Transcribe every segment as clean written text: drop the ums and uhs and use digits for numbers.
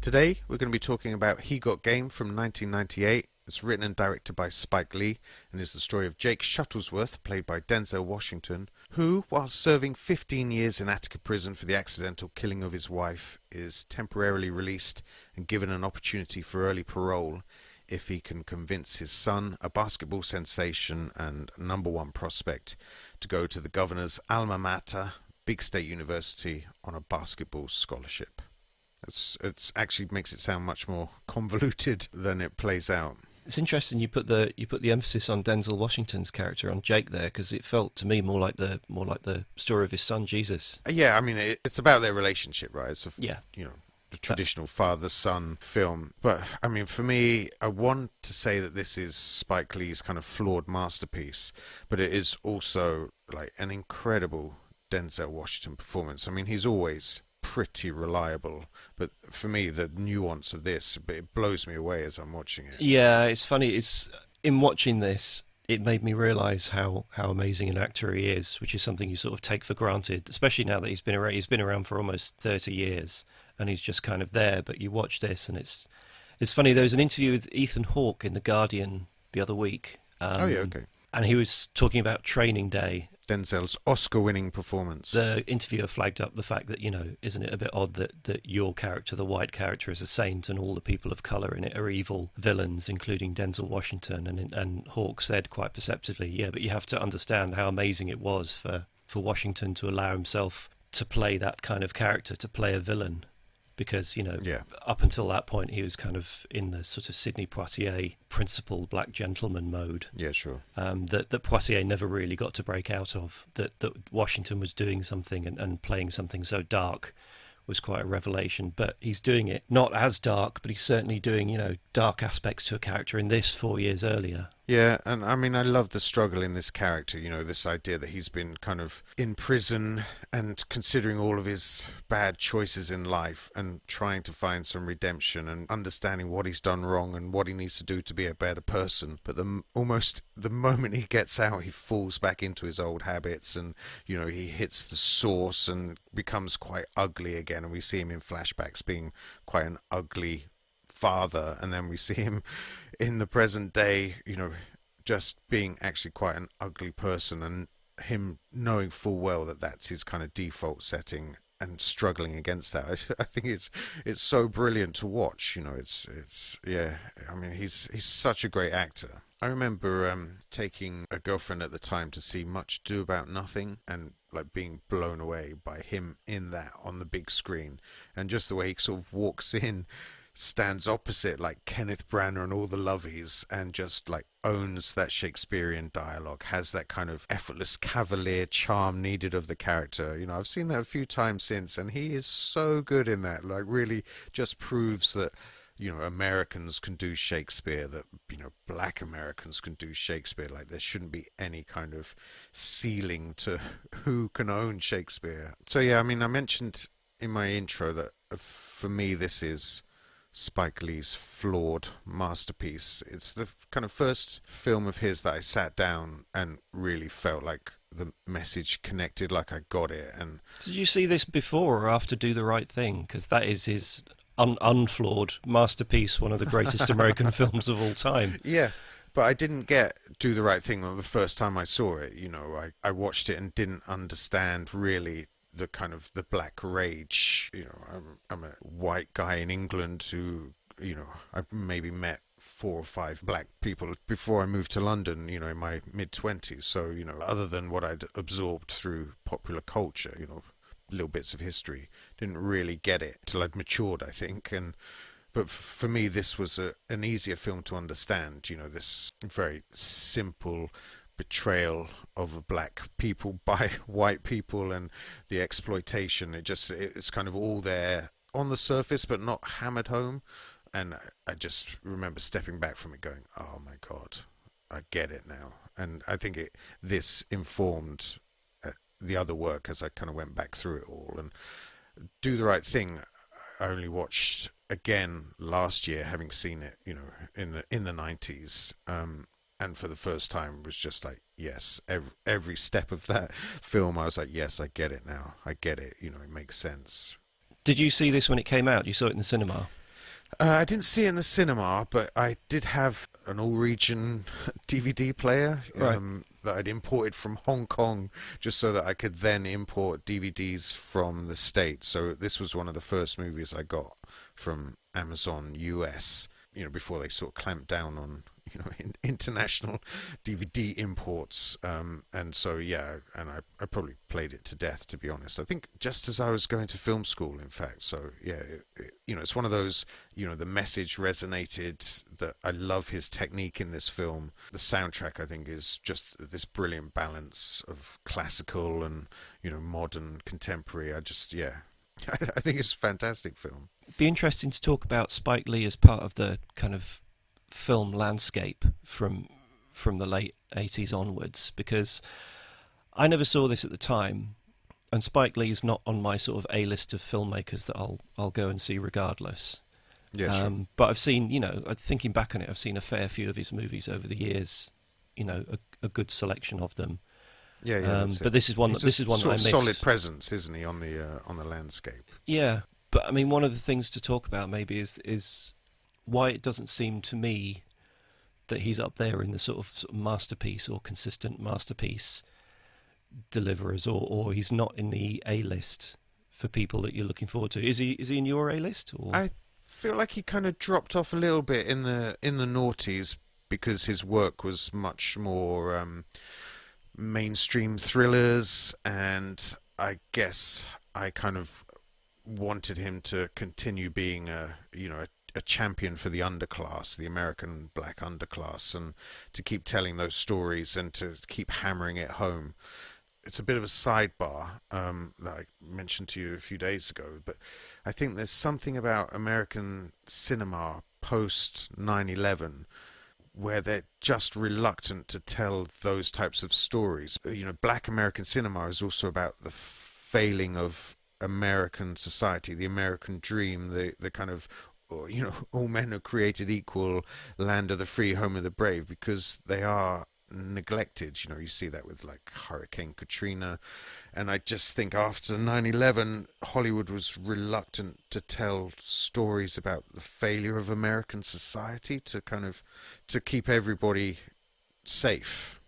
Today, we're going to be talking about He Got Game from 1998. It's written and directed by Spike Lee and is the story of Jake Shuttlesworth, played by Denzel Washington, who, while serving 15 years in Attica prison for the accidental killing of his wife, is temporarily released and given an opportunity for early parole if he can convince his son, a basketball sensation and number one prospect, to go to the governor's alma mater, Big State University, on a basketball scholarship. It's actually makes it sound much more convoluted than it plays out. It's interesting you put the emphasis on Denzel Washington's character, on Jake there, because it felt to me more like the story of his son Jesus. Yeah, I mean it's about their relationship, right? It's Yeah. The traditional father-son film. But I mean, for me, I want to say that this is Spike Lee's kind of flawed masterpiece, but it is also like an incredible Denzel Washington performance. I mean, he's always pretty reliable, but for me the nuance of this, it blows me away as I'm watching it. Yeah, it's funny. It's in watching this, it made me realise how amazing an actor he is, which is something you sort of take for granted, especially now that he's been around. He's been around for almost 30 years, and he's just kind of there. But you watch this, and it's funny. There was an interview with Ethan Hawke in The Guardian the other week. Oh yeah, okay. And he was talking about Training Day. Denzel's Oscar-winning performance. The interviewer flagged up the fact that, isn't it a bit odd that your character, the white character, is a saint and all the people of colour in it are evil villains, including Denzel Washington? And Hawke said quite perceptively, yeah, but you have to understand how amazing it was for Washington to allow himself to play that kind of character, to play a villain. Because, up until that point, he was kind of in the sort of Sidney Poitier principal black gentleman mode. Yeah, sure. That Poitier never really got to break out of. That Washington was doing something and playing something so dark was quite a revelation. But he's doing it not as dark, but he's certainly doing, dark aspects to a character in this 4 years earlier. Yeah, and I mean, I love the struggle in this character, this idea that he's been kind of in prison and considering all of his bad choices in life and trying to find some redemption and understanding what he's done wrong and what he needs to do to be a better person. But almost the moment he gets out, he falls back into his old habits and, he hits the source and becomes quite ugly again. And we see him in flashbacks being quite an ugly father, and then we see him in the present day, just being actually quite an ugly person, and him knowing full well that that's his kind of default setting and struggling against that. I think it's so brilliant to watch. It's yeah. I mean, he's such a great actor. I remember taking a girlfriend at the time to see Much Ado About Nothing, and like being blown away by him in that on the big screen, and just the way he sort of walks in, stands opposite like Kenneth Branagh and all the lovies, and just like owns that Shakespearean dialogue, has that kind of effortless cavalier charm needed of the character. I've seen that a few times since, and he is so good in that. Like, really just proves that Americans can do Shakespeare, that black Americans can do Shakespeare. Like, there shouldn't be any kind of ceiling to who can own Shakespeare. So yeah, I mean, I mentioned in my intro that for me this is Spike Lee's flawed masterpiece. It's the kind of first film of his that I sat down and really felt like the message connected, like I got it. And did you see this before or after Do the Right Thing? Because that is his unflawed masterpiece, one of the greatest American films of all time. Yeah, but I didn't get Do the Right Thing the first time I saw it. I watched it and didn't understand really the kind of the black rage. I'm a white guy in England who, I've maybe met 4 or 5 black people before I moved to London, in my mid-20s. So, other than what I'd absorbed through popular culture, little bits of history, didn't really get it till I'd matured, I think. But for me, this was an easier film to understand, this very simple betrayal of black people by white people and the exploitation. It's kind of all there on the surface but not hammered home, and I just remember stepping back from it going, oh my god, I get it now. And I think this informed the other work as I kind of went back through it all. And Do the Right Thing I only watched again last year, having seen it in the 90s, and for the first time was just like, yes, every step of that film I was like, yes, I get it now, I get it, it makes sense. Did you see this when it came out? You saw it in the cinema? I didn't see it in the cinema, but I did have an all-region DVD player Right. that I'd imported from Hong Kong, just so that I could then import DVDs from the States. So this was one of the first movies I got from Amazon US, before they sort of clamped down on, international DVD imports. And so, yeah, and I probably played it to death, to be honest. I think just as I was going to film school, in fact. So, yeah, it's one of those, the message resonated, that I love his technique in this film. The soundtrack, I think, is just this brilliant balance of classical and, modern, contemporary. Yeah, I think it's a fantastic film. Be interesting to talk about Spike Lee as part of the kind of film landscape from the late 80s onwards, because I never saw this at the time, and Spike Lee is not on my sort of A-list of filmmakers that I'll go and see regardless. Yeah, sure. But I've seen, thinking back on it, I've seen a fair few of his movies over the years, a good selection of them. Yeah, yeah. That's But it. this is one. He's This is one that I sort of missed. solid presence, isn't he, on the landscape? Yeah, but I mean, one of the things to talk about maybe is why it doesn't seem to me that he's up there in the sort of masterpiece or consistent masterpiece deliverers, or he's not in the A list for people that you're looking forward to. Is he in your A list? Or Feel like he kind of dropped off a little bit in the noughties, because his work was much more mainstream thrillers, and I guess I kind of wanted him to continue being a champion for the underclass, the American black underclass, and to keep telling those stories and to keep hammering it home. It's a bit of a sidebar that I mentioned to you a few days ago, but I think there's something about American cinema post 9/11 where they're just reluctant to tell those types of stories. Black American cinema is also about the failing of American society, the American dream, the kind of, all men are created equal, land of the free, home of the brave, because they are neglected. You see that with like Hurricane Katrina, and I just think after 9/11 Hollywood was reluctant to tell stories about the failure of American society to keep everybody safe.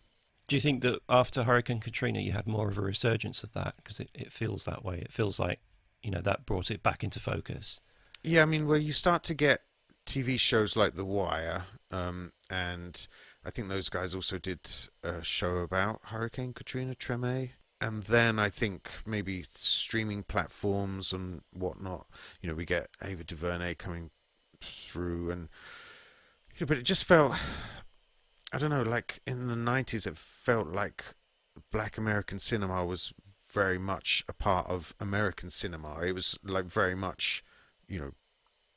do you think that after Hurricane Katrina you had more of a resurgence of that? Because it feels that way. It feels like that brought it back into focus. Yeah, I mean, where you start to get TV shows like The Wire, and I think those guys also did a show about Hurricane Katrina, Treme. And then I think maybe streaming platforms and whatnot, we get Ava DuVernay coming through, and but it just felt, I don't know, like in the 90s, it felt like black American cinema was very much a part of American cinema. It was like very much,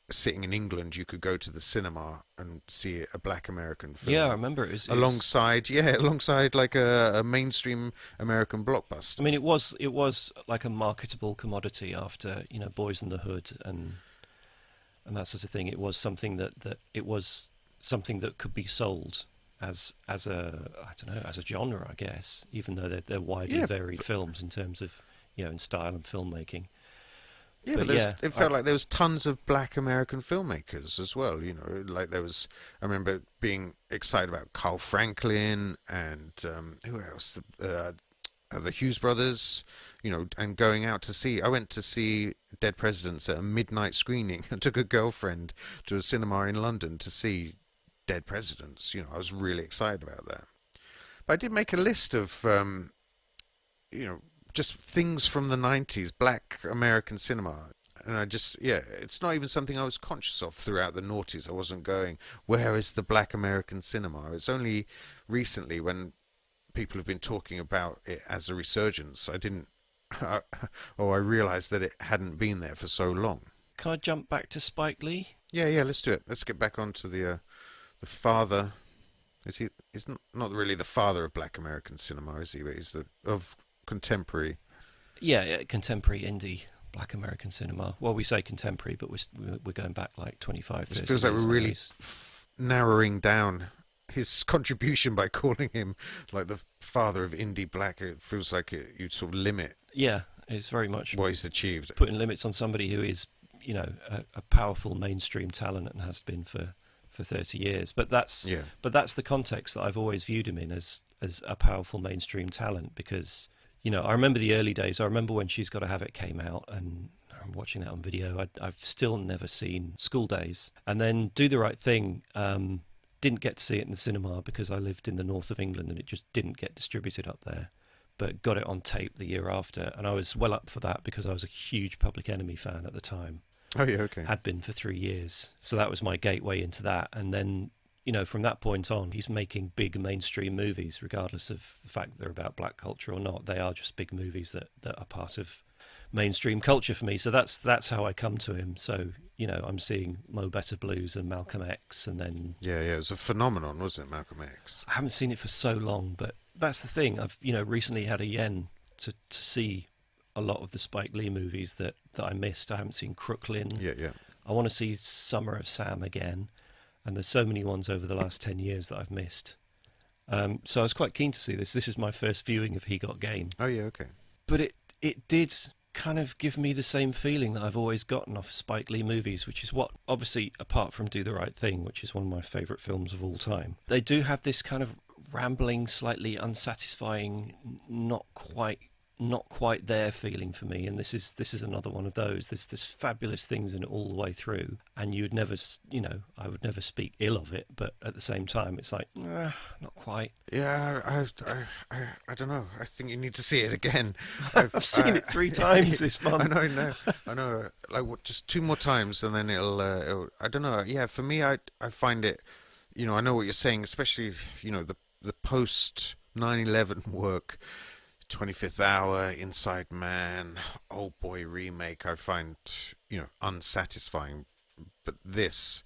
sitting in England, you could go to the cinema and see a black American film. Yeah, I remember Alongside like a mainstream American blockbuster. I mean, it was like a marketable commodity after Boys in the Hood and that sort of thing. It was something that could be sold as a, I don't know, as a genre, I guess, even though they're widely varied films in terms of in style and filmmaking. Yeah, but it felt like there was tons of black American filmmakers as well. Like there was. I remember being excited about Carl Franklin and who else? The Hughes brothers. And going out to see. I went to see Dead Presidents at a midnight screening. I took a girlfriend to a cinema in London to see Dead Presidents. I was really excited about that. But I did make a list of just things from the 90s, black American cinema. And it's not even something I was conscious of throughout the noughties. I wasn't going, where is the black American cinema? It's only recently, when people have been talking about it as a resurgence, I realised that it hadn't been there for so long. Can I jump back to Spike Lee? Yeah, let's do it. Let's get back onto the father. He's not really the father of black American cinema, is he? But he's of contemporary. Yeah, contemporary indie black American cinema. Well, we say contemporary, but we're going back like 25, 30 It feels like years we're really nowadays. narrowing down his contribution by calling him like the father of indie black. It feels like you sort of limit Yeah, it's very much what he's achieved. putting limits on somebody who is, a powerful mainstream talent and has been for 30 years. But that's the context that I've always viewed him in, as a powerful mainstream talent, because I remember the early days. I remember when She's Gotta Have It came out, and I'm watching that on video. I've still never seen School Days, and then Do the Right Thing. Didn't get to see it in the cinema because I lived in the north of England and it just didn't get distributed up there, but got it on tape the year after, and I was well up for that because I was a huge Public Enemy fan at the time. Oh yeah, okay. Had been for 3 years, so that was my gateway into that. And then from that point on, he's making big mainstream movies, regardless of the fact that they're about black culture or not. They are just big movies that are part of mainstream culture for me. So that's how I come to him. So I'm seeing Mo Better Blues and Malcolm X, and then it was a phenomenon, wasn't it, Malcolm X? I haven't seen it for so long, but that's the thing. I've recently had a yen to see a lot of the Spike Lee movies that I missed. I haven't seen Crooklyn. Yeah. I want to see Summer of Sam again, and there's so many ones over the last 10 years that I've missed. So I was quite keen to see this. This is my first viewing of He Got Game. Oh yeah, okay. But it did kind of give me the same feeling that I've always gotten off Spike Lee movies, which is what, obviously, apart from Do the Right Thing, which is one of my favourite films of all time, they do have this kind of rambling, slightly unsatisfying, not quite there feeling for me. And this is another one of those. There's fabulous things in it all the way through, and you'd never, I would never speak ill of it, but at the same time, it's like, not quite. Yeah, I don't know. I think you need to see it again. I've seen it 3 times this month. I know. Like, just 2 more times, and then it'll I don't know. Yeah, for me, I find it. I know what you're saying, especially the post 9/11 work. 25th Hour, Inside Man, Old Boy remake, I find unsatisfying. But this,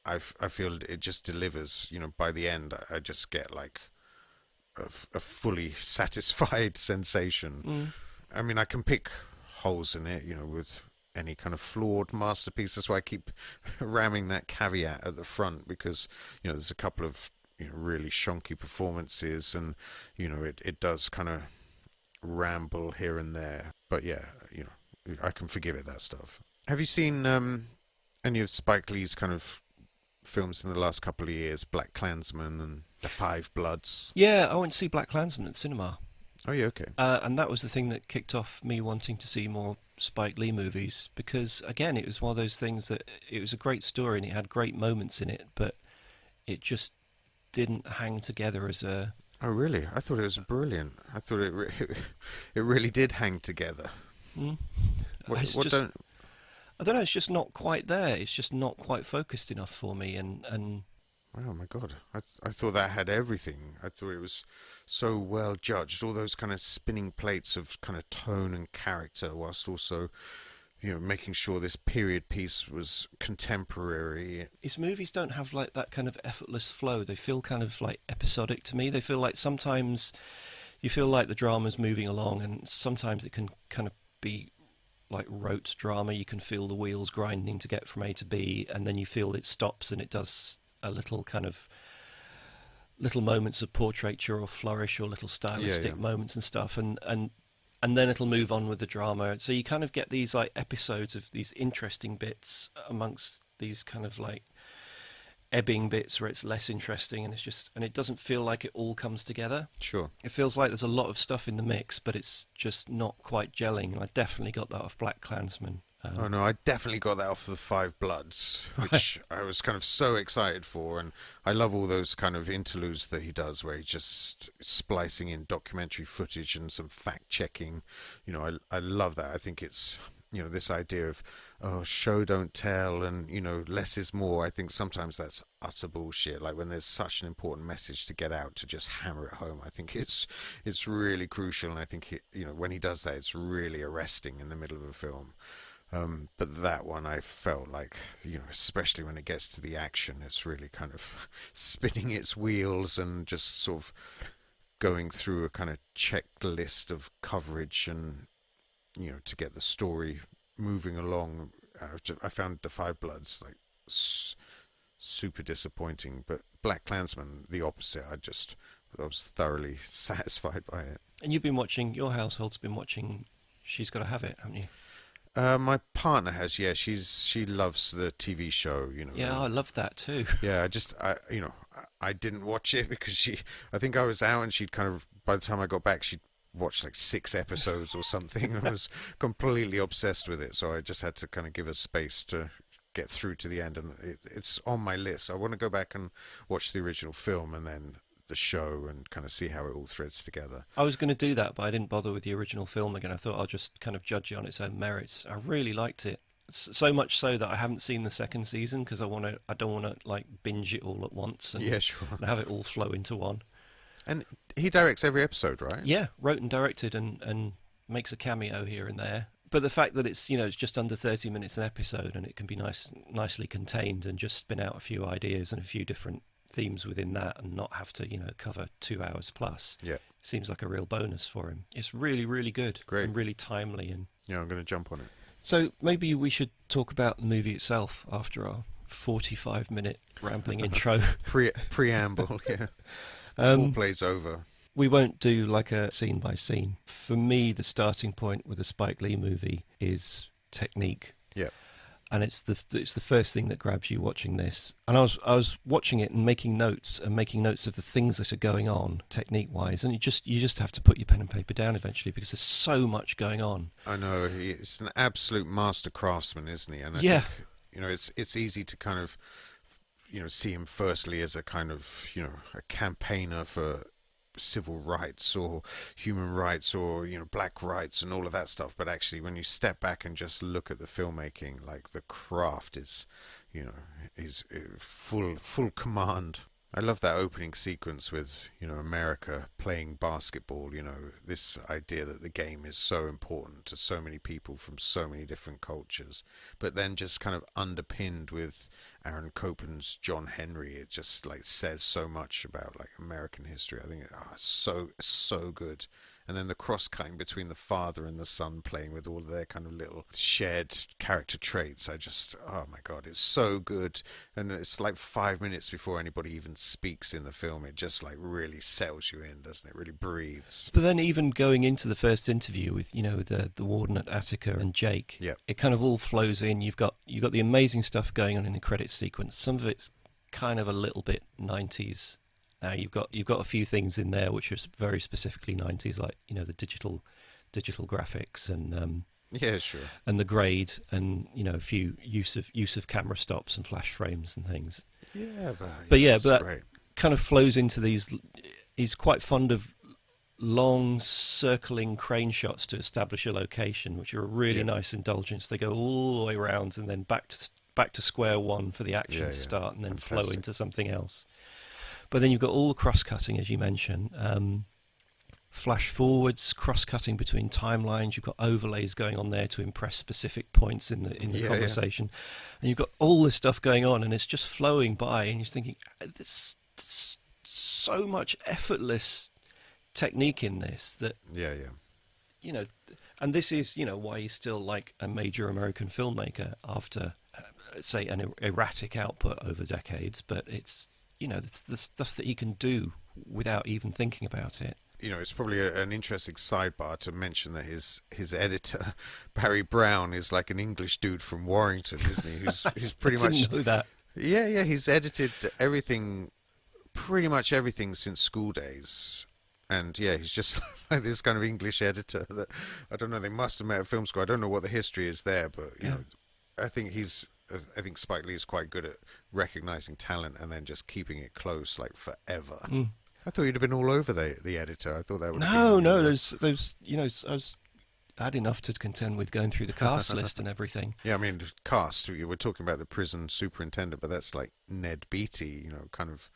I feel it just delivers. By the end, I just get like a fully satisfied sensation. I mean, I can pick holes in it, with any kind of flawed masterpiece. That's why I keep ramming that caveat at the front, because there's a couple of really shonky performances, and it does kind of ramble here and there, but yeah, I can forgive it, that stuff. Have you seen any of Spike Lee's kind of films in the last couple of years? Black Klansman and The Five Bloods? Yeah, I went to see Black Klansman at the cinema. Oh yeah, okay. And that was the thing that kicked off me wanting to see more Spike Lee movies, because again, it was one of those things that it was a great story and it had great moments in it, but it just didn't hang together as a... Oh really? I thought it was brilliant. I thought it really did hang together. I don't know. It's just not quite there. It's just not quite focused enough for me. And oh my god, I thought that had everything. I thought it was so well judged. All those kind of spinning plates of kind of tone and character, whilst also making sure this period piece was contemporary. His movies don't have like that kind of effortless flow. They feel kind of like episodic to me. They feel like sometimes you feel like the drama's moving along, and sometimes it can kind of be like rote drama. You can feel the wheels grinding to get from A to B, and then you feel it stops and it does a little kind of little moments of portraiture or flourish or little stylistic moments and stuff, and then it'll move on with the drama. So you kind of get these like episodes of these interesting bits amongst these kind of like ebbing bits where it's less interesting, and it doesn't feel like it all comes together. Sure. It feels like there's a lot of stuff in the mix, but it's just not quite gelling. I definitely got that off Black Klansman. Oh no, I definitely got that off The Five Bloods, which I was kind of so excited for, and I love all those kind of interludes that he does where he's just splicing in documentary footage and some fact checking. I love that. I think it's this idea of show don't tell, and less is more. I think sometimes that's utter bullshit. Like when there's such an important message to get out, to just hammer it home. I think it's really crucial, and I think when he does that, it's really arresting in the middle of a film. But that one, I felt like, especially when it gets to the action, it's really kind of spinning its wheels and just sort of going through a kind of checklist of coverage and, to get the story moving along. I found The Five Bloods like super disappointing, but Black Klansman, the opposite. I was thoroughly satisfied by it. And your household's been watching She's Gotta Have It, haven't you? My partner has, yeah. She loves the TV show, Yeah, I love that too. Yeah, I didn't watch it because I think I was out and she'd kind of, by the time I got back, she'd watched like 6 episodes or something and was completely obsessed with it. So I just had to kind of give her space to get through to the end. And it's on my list. I want to go back and watch the original film and then the show and kind of see how it all threads together. I was going to do that, but I didn't bother with the original film again. I thought I'll just kind of judge it on its own merits. I really liked it. So much so that I haven't seen the second season because I don't want to like binge it all at once and Yeah, sure. have it all flow into one. And he directs every episode, right? Yeah, wrote and directed and makes a cameo here and there. But the fact that it's just under 30 minutes an episode and it can be nicely contained and just spin out a few ideas and a few different themes within that and not have to cover 2 hours plus. Yeah. Seems like a real bonus for him. It's really, really good. Great. And really timely. And Yeah, I'm going to jump on it. so maybe we should talk about the movie itself after our 45-minute rambling intro. Preamble, yeah. Foreplay's over. We won't do like a scene by scene. For me, the starting point with a Spike Lee movie is technique. Yeah. And it's the first thing that grabs you watching this. And I was watching it and making notes of the things that are going on technique wise. And you just have to put your pen and paper down eventually because there's so much going on. I know he's an absolute master craftsman, isn't he? And I think it's easy to kind of see him firstly as a kind of a campaigner for civil rights or human rights or black rights and all of that stuff, but actually when you step back and just look at the filmmaking, like the craft is full command. I love that opening sequence with America playing basketball, this idea that the game is so important to so many people from so many different cultures, but then just kind of underpinned with Aaron Copland's John Henry. It just like says so much about like American history. I think it's so good. And then the cross-cutting between the father and the son playing with all of their kind of little shared character traits. Oh my God, it's so good. And it's like 5 minutes before anybody even speaks in the film. It just like really settles you in, doesn't it? Really breathes. But then even going into the first interview with, the warden at Attica and Jake, yeah, it kind of all flows in. You've got the amazing stuff going on in the credits sequence. Some of it's kind of a little bit 90s. Now you've got a few things in there which are very specifically 90s, like the digital graphics and yeah, sure, and the grade and a few use of camera stops and flash frames and things. Yeah, but that great. Kind of flows into these. He's quite fond of long circling crane shots to establish a location, which are a really nice indulgence. They go all the way around and then back to square one for the action to start, and then flow into something else. But then you've got all the cross-cutting, as you mentioned, flash forwards, cross-cutting between timelines. You've got overlays going on there to impress specific points in the conversation, and you've got all this stuff going on, and it's just flowing by, and you're thinking, there's so much effortless technique in this that and this is why he's still like a major American filmmaker after say an erratic output over decades, but it's it's the stuff that he can do without even thinking about it. It's probably an interesting sidebar to mention that his editor, Barry Brown, is like an English dude from Warrington, isn't he? Who's pretty I much... didn't know that. Yeah, he's edited pretty much everything since school days. And yeah, he's just like this kind of English editor that, I don't know, they must have met at film school. I don't know what the history is there, but, I think Spike Lee is quite good at recognizing talent and then just keeping it close, like forever. I thought you'd have been all over the editor. I thought that would have been... No, there's I had enough to contend with going through the cast list and everything. Yeah, I mean, cast, we're talking about the prison superintendent, but that's like Ned Beatty, kind of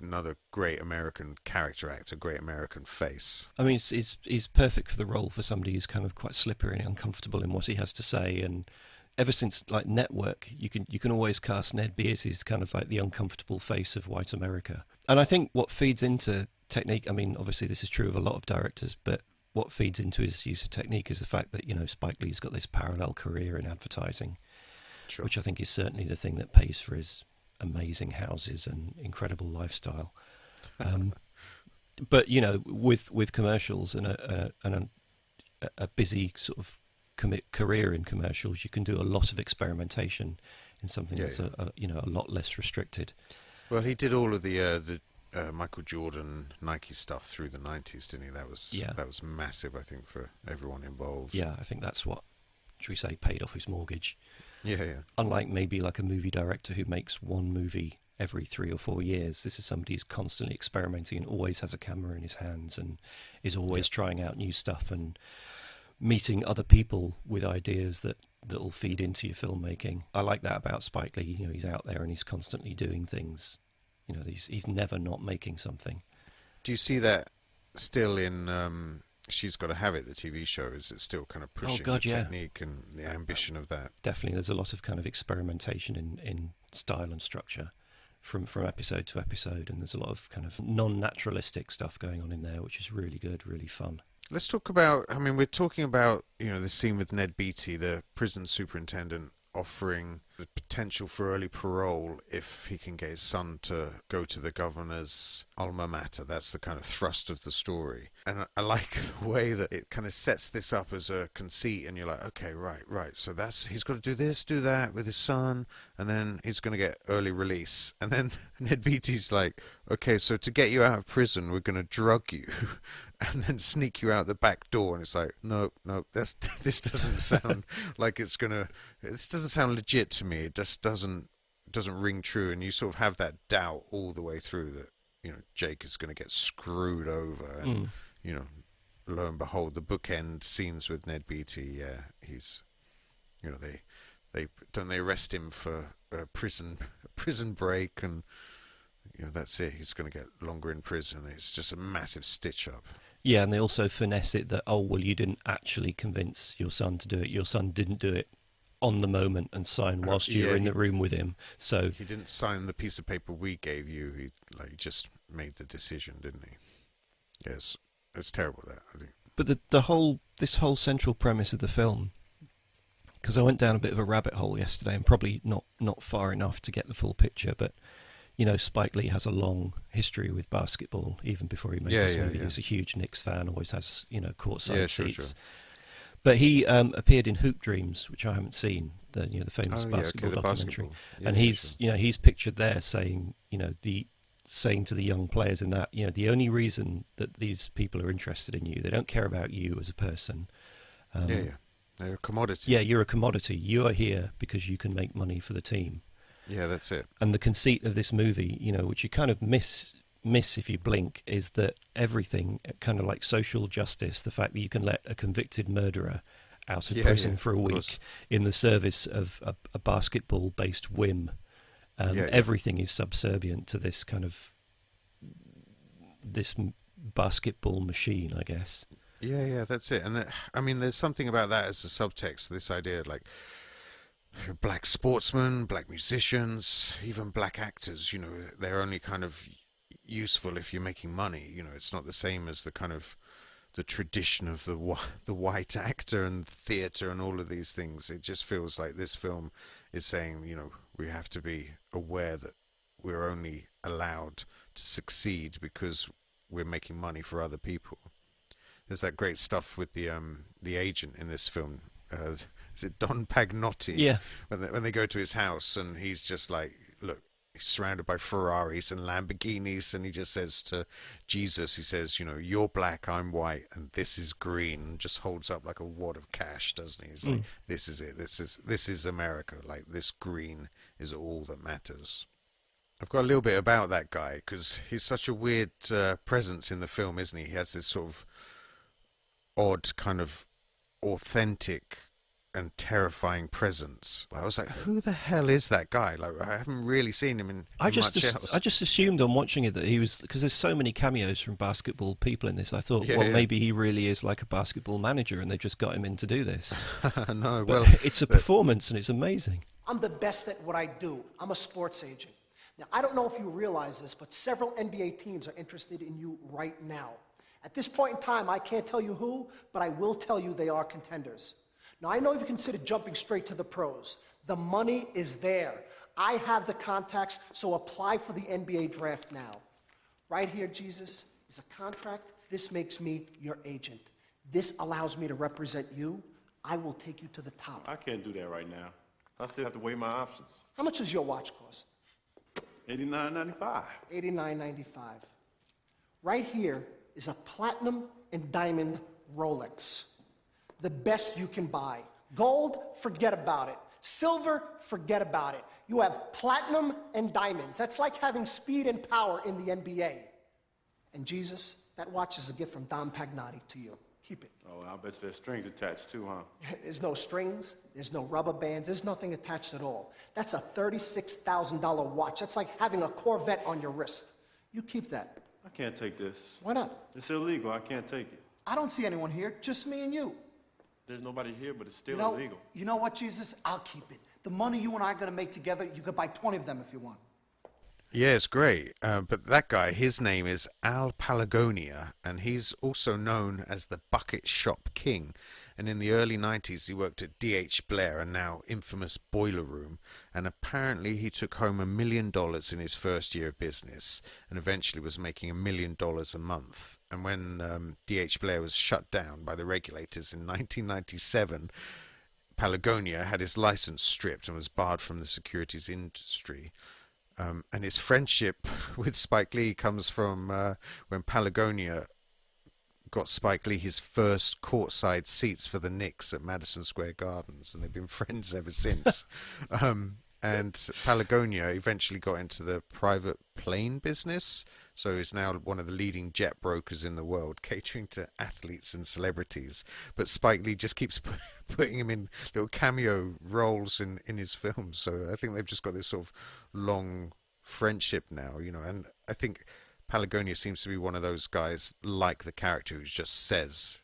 another great American character actor, great American face. I mean, he's perfect for the role for somebody who's kind of quite slippery and uncomfortable in what he has to say. And ever since like Network, you can always cast Ned Beatty as kind of like the uncomfortable face of white America. And I think what feeds into technique, I mean, obviously this is true of a lot of directors, but what feeds into his use of technique is the fact that Spike Lee's got this parallel career in advertising, sure, which I think is certainly the thing that pays for his amazing houses and incredible lifestyle. But with commercials and a busy sort of career in commercials, you can do a lot of experimentation in something Yeah, that's yeah. a lot less restricted. Well, he did all of the Michael Jordan Nike stuff through the 90s, didn't he? Yeah, That was massive, I think, for everyone involved. yeah, I think that's what, should we say, paid off his mortgage. Yeah, yeah. Unlike maybe like a movie director who makes one movie every 3 or 4 years, this is somebody who's constantly experimenting and always has a camera in his hands and is always trying out new stuff and meeting other people with ideas that will feed into your filmmaking. I like that about Spike Lee. You know, he's out there and he's constantly doing things. You know, he's never not making something. Do you see that still in She's Gotta Have It, the TV show? Is it still kind of pushing God, the yeah. technique and the ambition of that? Definitely, there's a lot of kind of experimentation in style and structure from episode to episode, and there's a lot of kind of non-naturalistic stuff going on in there, which is really good, really fun. Let's talk about, I mean, we're talking about, the scene with Ned Beatty, the prison superintendent, offering the potential for early parole if he can get his son to go to the governor's alma mater. That's the kind of thrust of the story. And I like the way that it kind of sets this up as a conceit, and you're like, okay, right. So he's got to do this, do that with his son, and then he's going to get early release. And then Ned Beatty's like, okay, so to get you out of prison, we're going to drug you and then sneak you out the back door. And it's like, no, this doesn't sound like it's going to, this doesn't sound legit to me. It just doesn't ring true. And you sort of have that doubt all the way through that, Jake is going to get screwed over. And, lo and behold, the bookend scenes with Ned Beatty, he's, they arrest him for a prison break, and that's it. He's going to get longer in prison. It's just a massive stitch up. Yeah, and they also finesse it that, oh, well, you didn't actually convince your son to do it. Your son didn't do it on the moment and sign whilst you were in the room with him. So he didn't sign the piece of paper we gave you. He just made the decision, didn't he? Yes, it's terrible, that, I think. But this whole central premise of the film, because I went down a bit of a rabbit hole yesterday, and probably not far enough to get the full picture, but Spike Lee has a long history with basketball, even before he made this movie. He was a huge Knicks fan, always has, courtside seats. Sure. But he appeared in Hoop Dreams, which I haven't seen, the famous basketball the documentary. basketball. Yeah, and he's pictured there saying, saying to the young players in that, the only reason that these people are interested in you, they don't care about you as a person. They're a commodity. Yeah, you're a commodity. You are here because you can make money for the team. Yeah, that's it. And the conceit of this movie, which you kind of miss if you blink, is that everything, kind of like social justice, the fact that you can let a convicted murderer out of prison for a week in the service of a basketball-based whim, everything is subservient to this kind of this basketball machine, I guess. Yeah, that's it. And I mean, there's something about that as a subtext, this idea of like black sportsmen, black musicians, even black actors, they're only kind of useful if you're making money. It's not the same as the kind of the tradition of the white actor and theatre and all of these things. It just feels like this film is saying, we have to be aware that we're only allowed to succeed because we're making money for other people. There's that great stuff with the agent in this film. Is it Don Pagnotti? Yeah. When they go to his house and he's just like, look, he's surrounded by Ferraris and Lamborghinis, and he just says to Jesus, he says, you're black, I'm white, and this is green, and just holds up like a wad of cash, doesn't he? He's like, this is it. This is America. Like, this green is all that matters. I've got a little bit about that guy because he's such a weird presence in the film, isn't he? He has this sort of odd kind of authentic and terrifying presence. I was like, who the hell is that guy? Like, I haven't really seen him in much else. I just assumed on watching it that he was, because there's so many cameos from basketball people in this. I thought, maybe he really is like a basketball manager and they just got him in to do this. No, but well, it's a performance and it's amazing. I'm the best at what I do. I'm a sports agent. Now, I don't know if you realize this, but several NBA teams are interested in you right now. At this point in time, I can't tell you who, but I will tell you they are contenders. Now, I know you've considered jumping straight to the pros. The money is there. I have the contacts, so apply for the NBA draft now. Right here, Jesus, is a contract. This makes me your agent. This allows me to represent you I will take you to the top. I can't do that right now. I still have to weigh my options. How much does your watch cost? $89.95. $89.95. Right here is a platinum and diamond Rolex. The best you can buy. Gold, forget about it. Silver, forget about it. You have platinum and diamonds. That's like having speed and power in the NBA. And Jesus, that watch is a gift from Dom Pagnotti to you. Keep it. Oh, I bet there's strings attached too, huh? There's no strings, there's no rubber bands, there's nothing attached at all. That's a $36,000 watch. That's like having a Corvette on your wrist. You keep that. I can't take this. Why not? It's illegal. I can't take it. I don't see anyone here, just me and you. There's nobody here, but it's still illegal. You know what, Jesus? I'll keep it. The money you and I are going to make together, you could buy 20 of them if you want. Yeah, it's great. But that guy, his name is Al Palagonia, and he's also known as the Bucket Shop King. And in the early 90s, he worked at D.H. Blair, and now infamous Boiler Room. And apparently he took home $1 million in his first year of business, and eventually was making $1 million a month. And when D.H. Blair was shut down by the regulators in 1997, Palagonia had his license stripped and was barred from the securities industry. And his friendship with Spike Lee comes from when Palagonia got Spike Lee his first courtside seats for the Knicks at Madison Square Gardens, and they've been friends ever since. And Palagonia eventually got into the private plane business, so he's now one of the leading jet brokers in the world, catering to athletes and celebrities. But Spike Lee just keeps putting him in little cameo roles in his films, so I think they've just got this sort of long friendship now, you know. And I think Palagonia seems to be one of those guys, like the character, who just says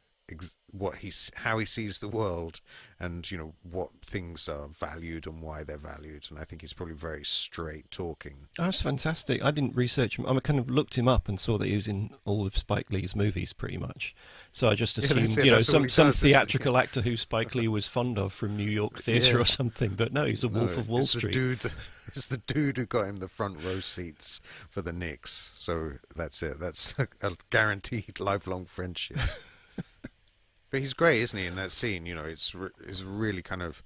how he sees the world, and you know what things are valued and why they're valued. And I think he's probably very straight talking. That's fantastic. I didn't research him. I kind of looked him up and saw that he was in all of Spike Lee's movies pretty much. So I just assumed, some theatrical actor who Spike Lee was fond of from New York theatre or something. But no, he's a Wolf of Wall Street. It's the dude who got him the front row seats for the Knicks. So that's it. That's a guaranteed lifelong friendship. But he's great, isn't he, in that scene? You know, it's really kind of,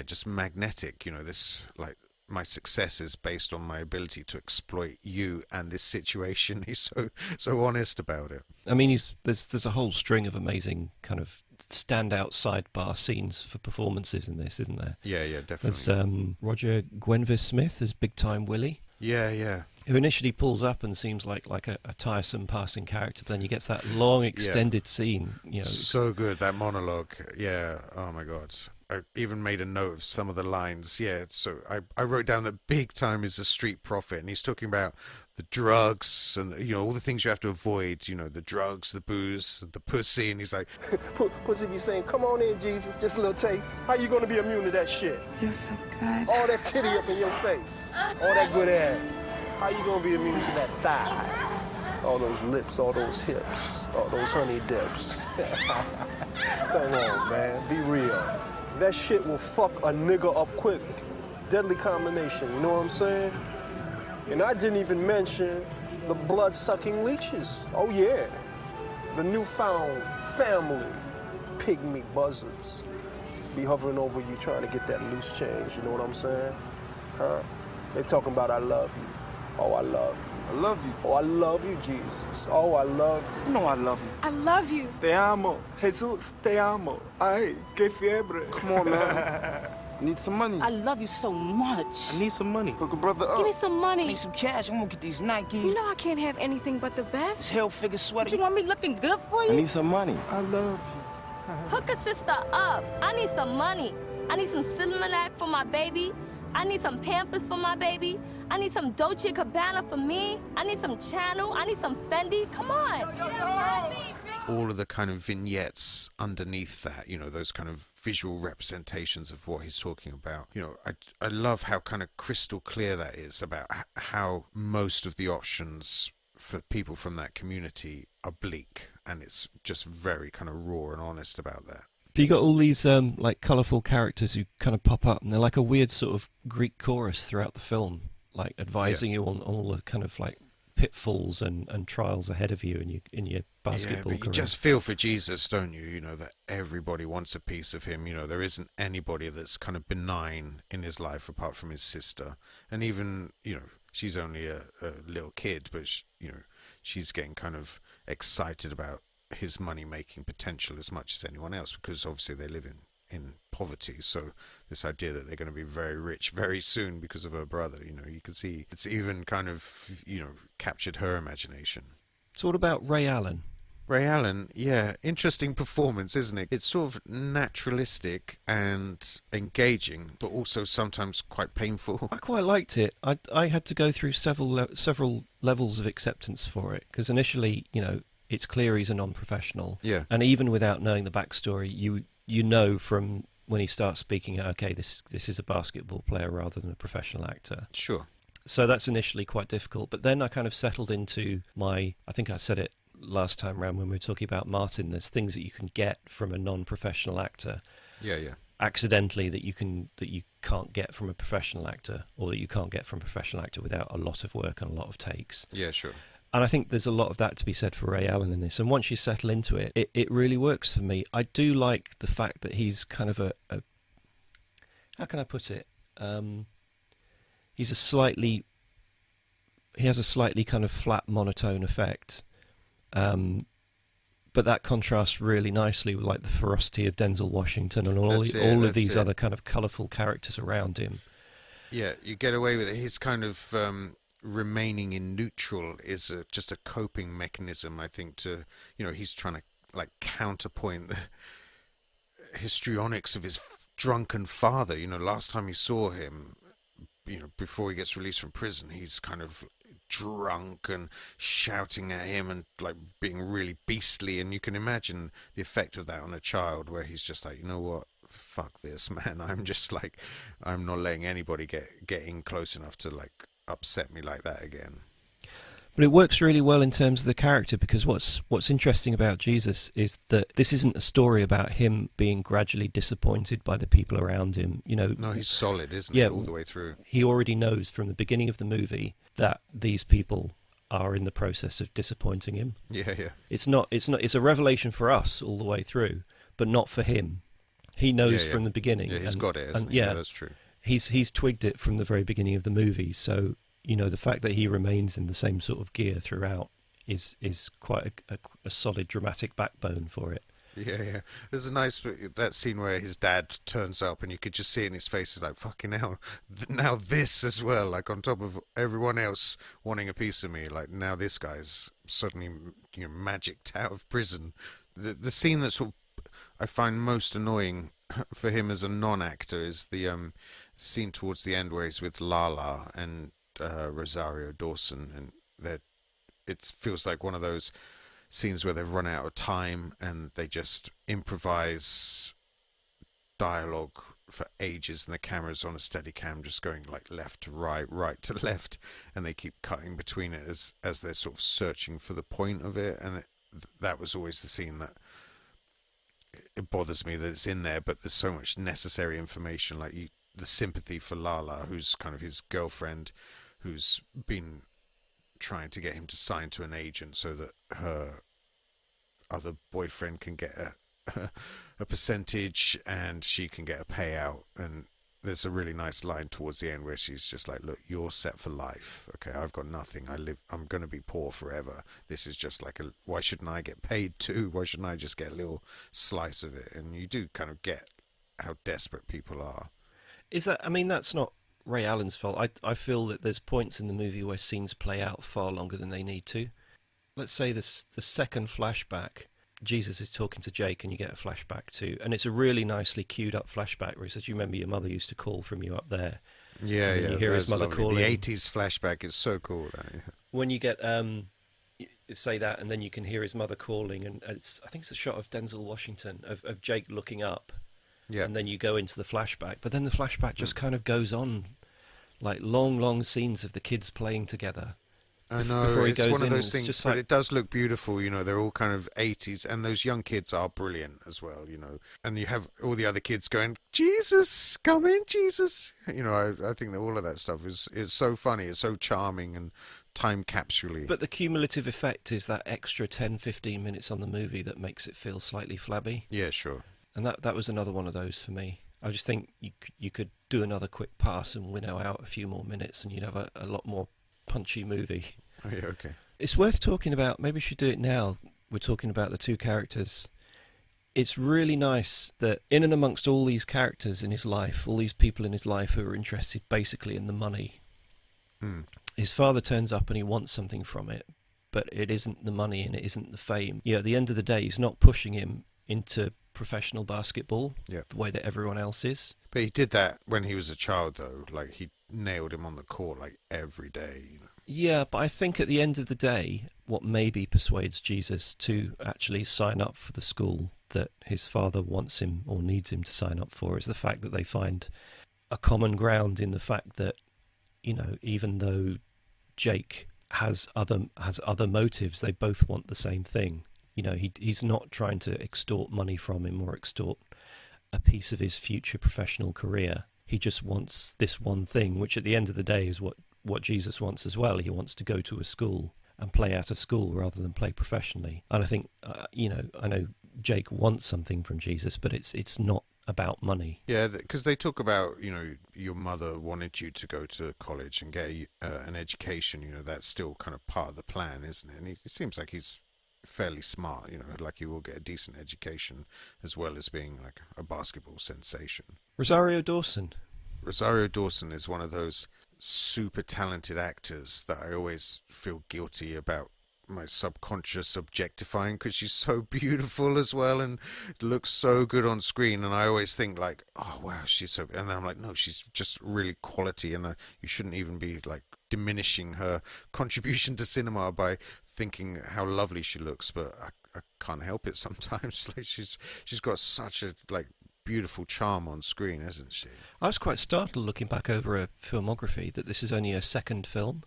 just magnetic. You know, this, like, my success is based on my ability to exploit you and this situation. He's so honest about it. I mean, there's a whole string of amazing kind of standout sidebar scenes for performances in this, isn't there? Yeah, definitely. There's Roger Guenveur-Smith as Big Time Willie. Yeah. Who initially pulls up and seems like a tiresome passing character, but then you get that long extended scene. You know, so good, that monologue. Yeah, oh my God. I even made a note of some of the lines. Yeah, so I wrote down that Big Time is a street prophet, and he's talking about the drugs and, you know, all the things you have to avoid, you know, the drugs, the booze, the pussy, and he's like, Pussy be saying, come on in, Jesus, just a little taste. How you gonna be immune to that shit? You're so good. All that titty up in your face, all that good ass. How you gonna be immune to that thigh? All those lips, all those hips, all those honey dips. Come on, man, be real. That shit will fuck a nigga up quick. Deadly combination, you know what I'm saying? And I didn't even mention the blood-sucking leeches. Oh yeah, the newfound family pygmy buzzards be hovering over you trying to get that loose change, you know what I'm saying? Huh? They talking about I love you. Oh, I love you. I love you. Oh, I love you, Jesus. Oh, I love you. You know I love you. I love you. Te amo. Jesus, te amo. Ay, que fiebre. Come on, man. I need some money. I love you so much. I need some money. Hook a brother up. Give me some money. I need some cash. I'm gonna get these Nikes. You know I can't have anything but the This best. hell figure sweater. You want me looking good for you? I need some money. I love Hook a sister up. I need some money. I need some Similac for my baby. I need some Pampers for my baby. I need some Dolce & Gabbana for me. I need some Channel. I need some Fendi. Come on. all of the kind of vignettes underneath that, you know, those kind of visual representations of what he's talking about. You know, I love how kind of crystal clear that is about how most of the options for people from that community are bleak, and it's just very kind of raw and honest about that. But you got all these like colourful characters who kind of pop up, and they're like a weird sort of Greek chorus throughout the film, like advising you on all the kind of like pitfalls and trials ahead of you in your basketball but you career. just feel for Jesus, don't you? That everybody wants a piece of him. There isn't anybody that's kind of benign in his life apart from his sister. And even, she's only a little kid, but, she's getting kind of excited about his money-making potential as much as anyone else, because obviously they live in poverty. So this idea that they're going to be very rich very soon because of her brother, you can see it's even kind of, captured her imagination. So what about Ray Allen? Ray Allen, yeah, interesting performance, isn't it? It's sort of naturalistic and engaging, but also sometimes quite painful. I quite liked it. I had to go through several levels of acceptance for it, because initially, it's clear he's a non-professional. Yeah. And even without knowing the backstory, you know from when he starts speaking, okay, this is a basketball player rather than a professional actor. Sure. So that's initially quite difficult. But then I kind of settled into I think I said it last time round when we were talking about Martin, there's things that you can get from a non-professional actor. Yeah. Accidentally that you can't get from a professional actor, or that you can't get from a professional actor without a lot of work and a lot of takes. Yeah, sure. And I think there's a lot of that to be said for Ray Allen in this. And once you settle into it, it really works for me. I do like the fact that he's kind of a how can I put it? He has a slightly kind of flat monotone effect. But that contrasts really nicely with like the ferocity of Denzel Washington and all of these other kind of colourful characters around him. Yeah, you get away with it. His kind of remaining in neutral is just a coping mechanism, I think, to, he's trying to like counterpoint the histrionics of his drunken father. Last time he saw him, before he gets released from prison, he's kind of drunk and shouting at him and like being really beastly, and you can imagine the effect of that on a child, where he's just like, you know what, fuck this, man, I'm not letting anybody get in close enough to like upset me like that again. But it works really well in terms of the character, because what's interesting about Jesus is that this isn't a story about him being gradually disappointed by the people around him. No, he's solid, isn't he, all the way through. He already knows from the beginning of the movie that these people are in the process of disappointing him. Yeah. It's a revelation for us all the way through, but not for him. He knows from the beginning. Yeah, he's got it, hasn't he? Yeah, that's true. He's twigged it from the very beginning of the movie, so the fact that he remains in the same sort of gear throughout is quite a solid dramatic backbone for it. Yeah. There's a nice that scene where his dad turns up and you could just see in his face, he's like, fucking hell, now this as well, like on top of everyone else wanting a piece of me, like now this guy's suddenly magicked out of prison. The scene that sort of I find most annoying for him as a non-actor is the scene towards the end where he's with Lala and Rosario Dawson, and it feels like one of those scenes where they've run out of time and they just improvise dialogue for ages, and the camera's on a steady cam just going like left to right, right to left, and they keep cutting between it as they're sort of searching for the point of it. And that was always the scene that it bothers me that it's in there, but there's so much necessary information, like the sympathy for Lala, who's kind of his girlfriend, who's been trying to get him to sign to an agent so that her other boyfriend can get a percentage and she can get a payout. And there's a really nice line towards the end where she's just like, look, you're set for life. Okay, I've got nothing. I'm going to be poor forever. This is just like why shouldn't I get paid too? Why shouldn't I just get a little slice of it? And you do kind of get how desperate people are. That's not Ray Allen's fault. I feel that there's points in the movie where scenes play out far longer than they need to. Let's say the second flashback, Jesus is talking to Jake and you get a flashback too, and it's a really nicely queued up flashback where he says, you remember your mother used to call from you up there. Yeah. You hear his mother calling. The 80s flashback is so cool. When you get say that, and then you can hear his mother calling, and I think it's a shot of Denzel Washington of Jake looking up. Yeah. And then you go into the flashback, but then the flashback just kind of goes on, like long scenes of the kids playing together. I know, it's one of those things, but it does look beautiful, they're all kind of 80s, and those young kids are brilliant as well, and you have all the other kids going, Jesus, come in, Jesus. I think that all of that stuff is so funny, it's so charming and time capsule-y. But the cumulative effect is that extra 10-15 minutes on the movie that makes it feel slightly flabby. Yeah, sure. And that was another one of those for me. I just think you could do another quick pass and winnow out a few more minutes and you'd have a lot more punchy movie. Oh, yeah, okay. It's worth talking about. Maybe we should do it now. We're talking about the two characters. It's really nice that in and amongst all these characters in his life, all these people in his life who are interested basically in the money, his father turns up and he wants something from it, but it isn't the money and it isn't the fame. At the end of the day, he's not pushing him into professional basketball the way that everyone else is. But he did that when he was a child, though. Like, he nailed him on the court, like, every day. You know? Yeah, but I think at the end of the day, what maybe persuades Jesus to actually sign up for the school that his father wants him or needs him to sign up for is the fact that they find a common ground in the fact that, even though Jake has other motives, they both want the same thing. He's not trying to extort money from him or extort a piece of his future professional career. He just wants this one thing, which at the end of the day is what Jesus wants as well. He wants to go to a school and play out of school rather than play professionally. And I think, I know Jake wants something from Jesus, but it's not about money. Yeah, because they talk about, your mother wanted you to go to college and get an education. That's still kind of part of the plan, isn't it? And it seems like he's fairly smart, like he will get a decent education as well as being like a basketball sensation. Rosario Dawson is one of those super talented actors that I always feel guilty about my subconscious objectifying, because she's so beautiful as well and looks so good on screen, and I always think like, oh wow, she's so, and then I'm like, no, she's just really quality, and you shouldn't even be like diminishing her contribution to cinema by thinking how lovely she looks, but I can't help it sometimes. Like she's got such a like beautiful charm on screen, isn't she? I was quite startled looking back over her filmography that this is only her second film,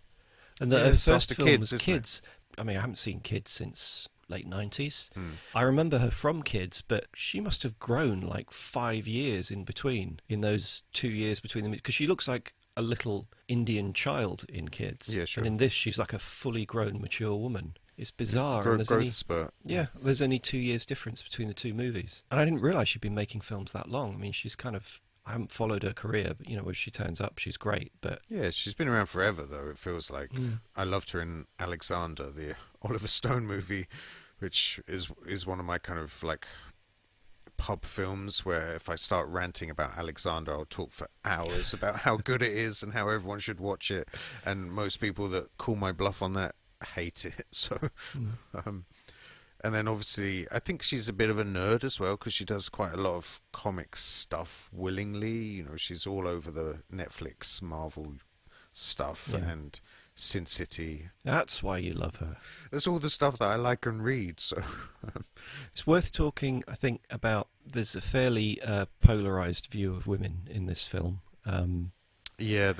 and that her first film Kids, was isn't Kids. I mean, I haven't seen Kids since late 90s. I remember her from Kids, but she must have grown like 5 years in between, in those 2 years between them, because she looks like a little Indian child in Kids. Yeah, sure. And in this, she's like a fully grown, mature woman. It's bizarre. And Growth spurt. Yeah, there's only 2 years difference between the two movies. And I didn't realise she'd been making films that long. I mean, she's kind of... I haven't followed her career, but, when she turns up, she's great. But yeah, she's been around forever, though, it feels like. I loved her in Alexander, the Oliver Stone movie, which is one of my kind of, like, pub films where if I start ranting about Alexander, I'll talk for hours about how good it is and how everyone should watch it. And most people that call my bluff on that hate it. So... And then obviously, I think she's a bit of a nerd as well, because she does quite a lot of comic stuff willingly. She's all over the Netflix Marvel stuff and Sin City. That's why you love her. That's all the stuff that I like and read. So it's worth talking, I think, about. There's a fairly polarized view of women in this film. Yeah,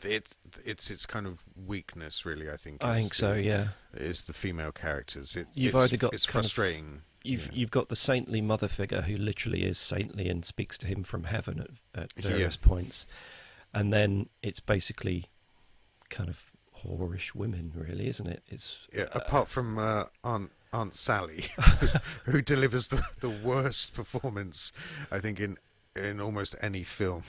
it's kind of weakness, really. I think. I think so. Yeah, is the female characters. It's frustrating. You've got the saintly mother figure who literally is saintly and speaks to him from heaven at various points, and then it's basically kind of whorish women, really, isn't it? It's apart from Aunt Sally, who delivers the worst performance, I think, in almost any film.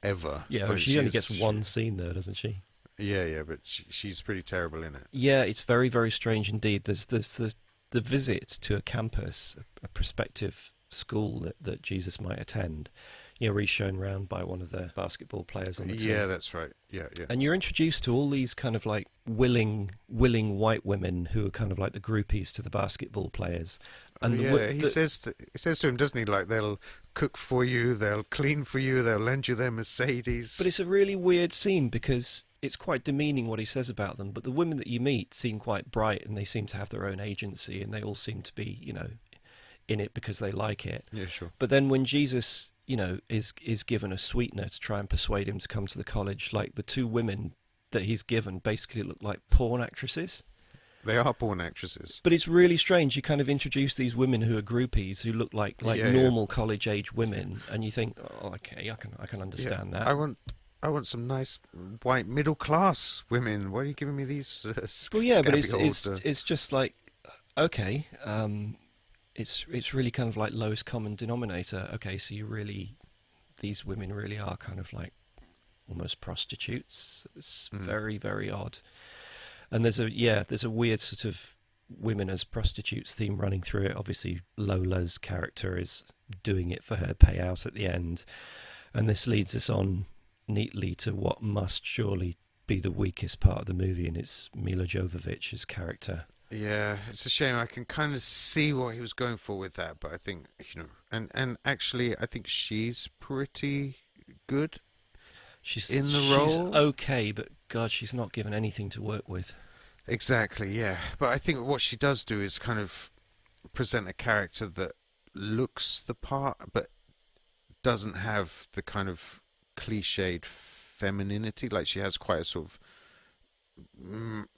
Ever. Yeah, well, she only gets one scene there, doesn't she? Yeah, but she's pretty terrible in it. Yeah, it's very, very strange indeed. There's the visit to a campus, a prospective school that Jesus might attend. Where he's shown around by one of the basketball players on the team. Yeah, that's right. Yeah. And you're introduced to all these kind of like willing white women who are kind of like the groupies to the basketball players. And he says to him, doesn't he? Like, they'll cook for you, they'll clean for you, they'll lend you their Mercedes. But it's a really weird scene because it's quite demeaning what he says about them. But the women that you meet seem quite bright and they seem to have their own agency and they all seem to be, in it because they like it. Yeah, sure. But then when Jesus, is given a sweetener to try and persuade him to come to the college, like the two women that he's given basically look like porn actresses. They are porn actresses. But it's really strange. You kind of introduce these women who are groupies who look like normal college age women, and you think, oh, okay, I can understand that. I want some nice white middle class women. Why are you giving me these Well, yeah, but scabby it's just like, okay, it's really kind of like lowest common denominator. Okay, so these women really are kind of like almost prostitutes. It's very, very odd. And there's a weird sort of women as prostitutes theme running through it. Obviously, Lola's character is doing it for her payout at the end, and this leads us on neatly to what must surely be the weakest part of the movie, and it's Milla Jovovich's character. Yeah, it's a shame. I can kind of see what he was going for with that, but I think, and actually, I think she's pretty good. She's in the role. She's okay, but God, she's not given anything to work with. Exactly, yeah. But I think what she does do is kind of present a character that looks the part, but doesn't have the kind of cliched femininity. Like, she has quite a sort of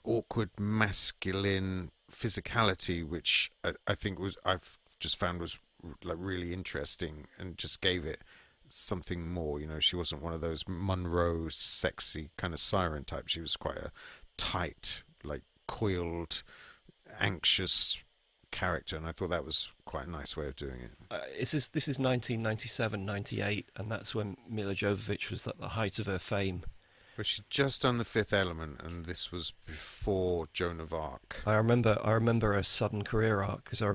awkward masculine physicality, which I think I've just found was like really interesting and just gave it something more. She wasn't one of those Monroe sexy kind of siren type. She was quite a tight, like coiled, anxious character, and I thought that was quite a nice way of doing it. This is 1997, 98, and that's when Milla Jovovich was at the height of her fame. Well, she'd just done The Fifth Element, and this was before Joan of Arc. I remember a sudden career arc, because I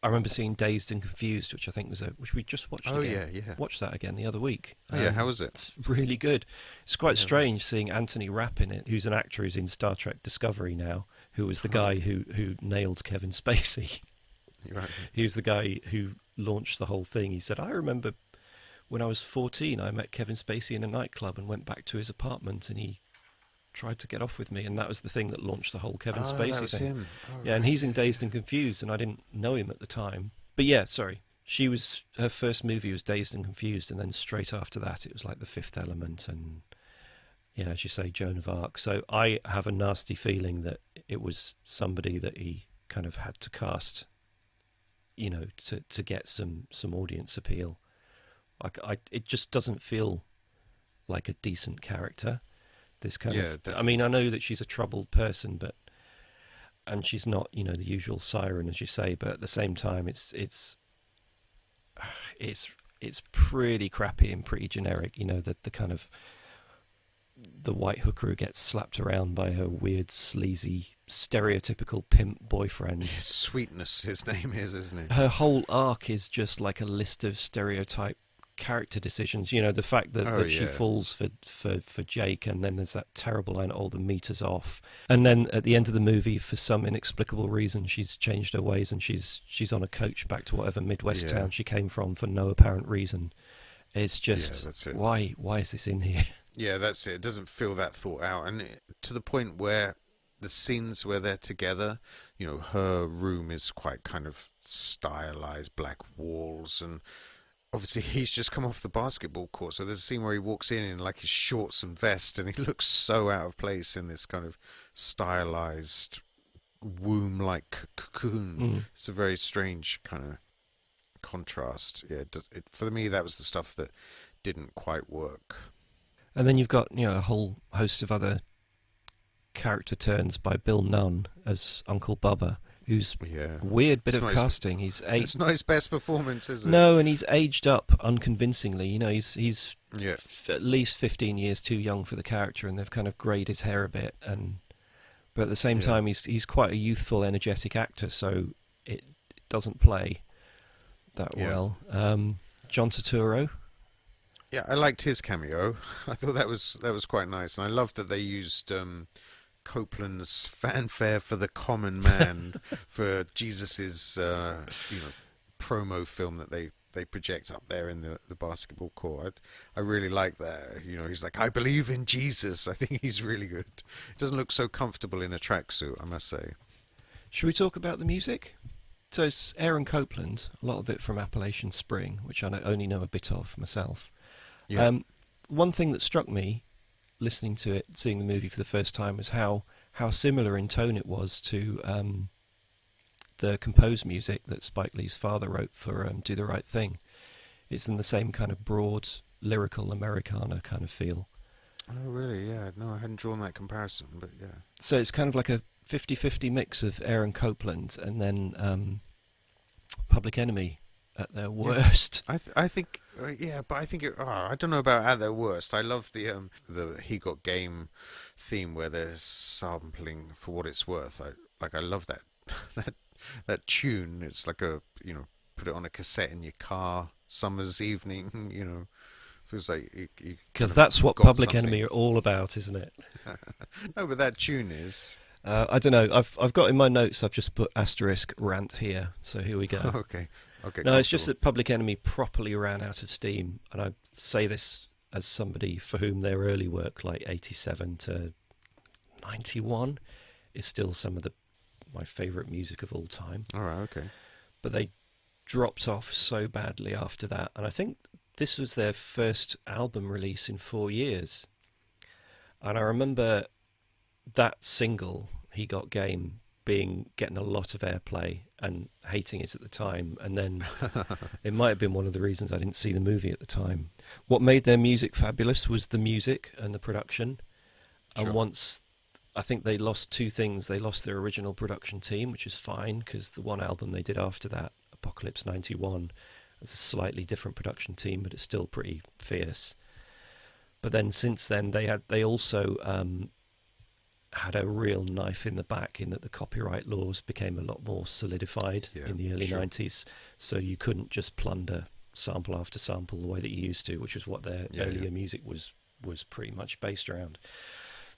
remember seeing Dazed and Confused, which I think was which we just watched again. Yeah. Watched that again the other week. Oh, yeah, how was it? It's really good. It's quite strange seeing Anthony Rapp in it, who's an actor who's in Star Trek Discovery now, who was the guy who nailed Kevin Spacey. Right. He was the guy who launched the whole thing. He said, I remember when I was 14, I met Kevin Spacey in a nightclub and went back to his apartment, and he tried to get off with me, and that was the thing that launched the whole Kevin Spacey that was thing. Him. Yeah, and he's in Dazed and Confused, and I didn't know him at the time. But yeah, sorry. Her first movie was Dazed and Confused, and then straight after that it was like The Fifth Element and, yeah, as you say, Joan of Arc. So I have a nasty feeling that it was somebody that he kind of had to cast, to get some audience appeal. It just doesn't feel like a decent character. This kind of, definitely. I mean, I know that she's a troubled person, and she's not, the usual siren, as you say, but at the same time, it's pretty crappy and pretty generic. The kind of the white hooker who gets slapped around by her weird, sleazy, stereotypical pimp boyfriend. Sweetness, his name is, isn't it? Her whole arc is just like a list of stereotype character decisions. The fact that she falls for Jake, and then there's that terrible line, all the meters off, and then at the end of the movie, for some inexplicable reason, she's changed her ways and she's on a coach back to whatever Midwest town she came from for no apparent reason. It's just, that's it. Why is this in here? Yeah, that's it. It doesn't feel that thought out, and to the point where the scenes where they're together, her room is quite kind of stylized, black walls, and obviously he's just come off the basketball court, so there's a scene where he walks in like his shorts and vest, and he looks so out of place in this kind of stylized womb-like cocoon. It's a very strange kind of contrast. Yeah, for me, that was the stuff that didn't quite work. And then you've got a whole host of other character turns by Bill Nunn as Uncle Bubba, who's a weird bit of casting. It's not his best performance, is it? No, and he's aged up unconvincingly. He's at least 15 years too young for the character, and they've kind of greyed his hair a bit. But at the same time, he's quite a youthful, energetic actor, so it doesn't play that well. John Turturro. Yeah, I liked his cameo. I thought that was quite nice, and I loved that they used Copeland's Fanfare for the Common Man for Jesus's promo film that they project up there in the basketball court. I really like that. He's like, I believe in Jesus. I think he's really good. It doesn't look so comfortable in a tracksuit, I must say. Should we talk about the music? So it's Aaron Copland, a lot of it from Appalachian Spring, which I only know a bit of myself. Yeah. One thing that struck me listening to it, seeing the movie for the first time, was how similar in tone it was to the composed music that Spike Lee's father wrote for Do the Right Thing. It's in the same kind of broad, lyrical Americana kind of feel. Oh, really? Yeah. No, I hadn't drawn that comparison, but yeah. So it's kind of like a 50-50 mix of Aaron Copland and then Public Enemy at their worst. I think yeah, but I think I don't know about at their worst. I love the He Got Game theme where they're sampling For What It's Worth. I love that that tune. It's like put it on a cassette in your car summer's evening. Feels like because that's what Public Enemy are all about, isn't it? No, but that tune is. I don't know. I've got in my notes. I've just put asterisk rant here. So here we go. Okay. No, it's just that Public Enemy properly ran out of steam, and I say this as somebody for whom their early work, like 87 to 91, is still some of my favourite music of all time. All right. Okay. But they dropped off so badly after that, and I think this was their first album release in 4 years. And I remember that single, He Got Game, getting a lot of airplay and hating it at the time. And then it might have been one of the reasons I didn't see the movie at the time. What made their music fabulous was the music and the production. Sure. And once, I think they lost two things. They lost their original production team, which is fine, because the one album they did after that, Apocalypse 91, was a slightly different production team, but it's still pretty fierce. But then since then, they also had a real knife in the back in that the copyright laws became a lot more solidified in the early 90s. So you couldn't just plunder sample after sample the way that you used to, which is what their earlier music was pretty much based around.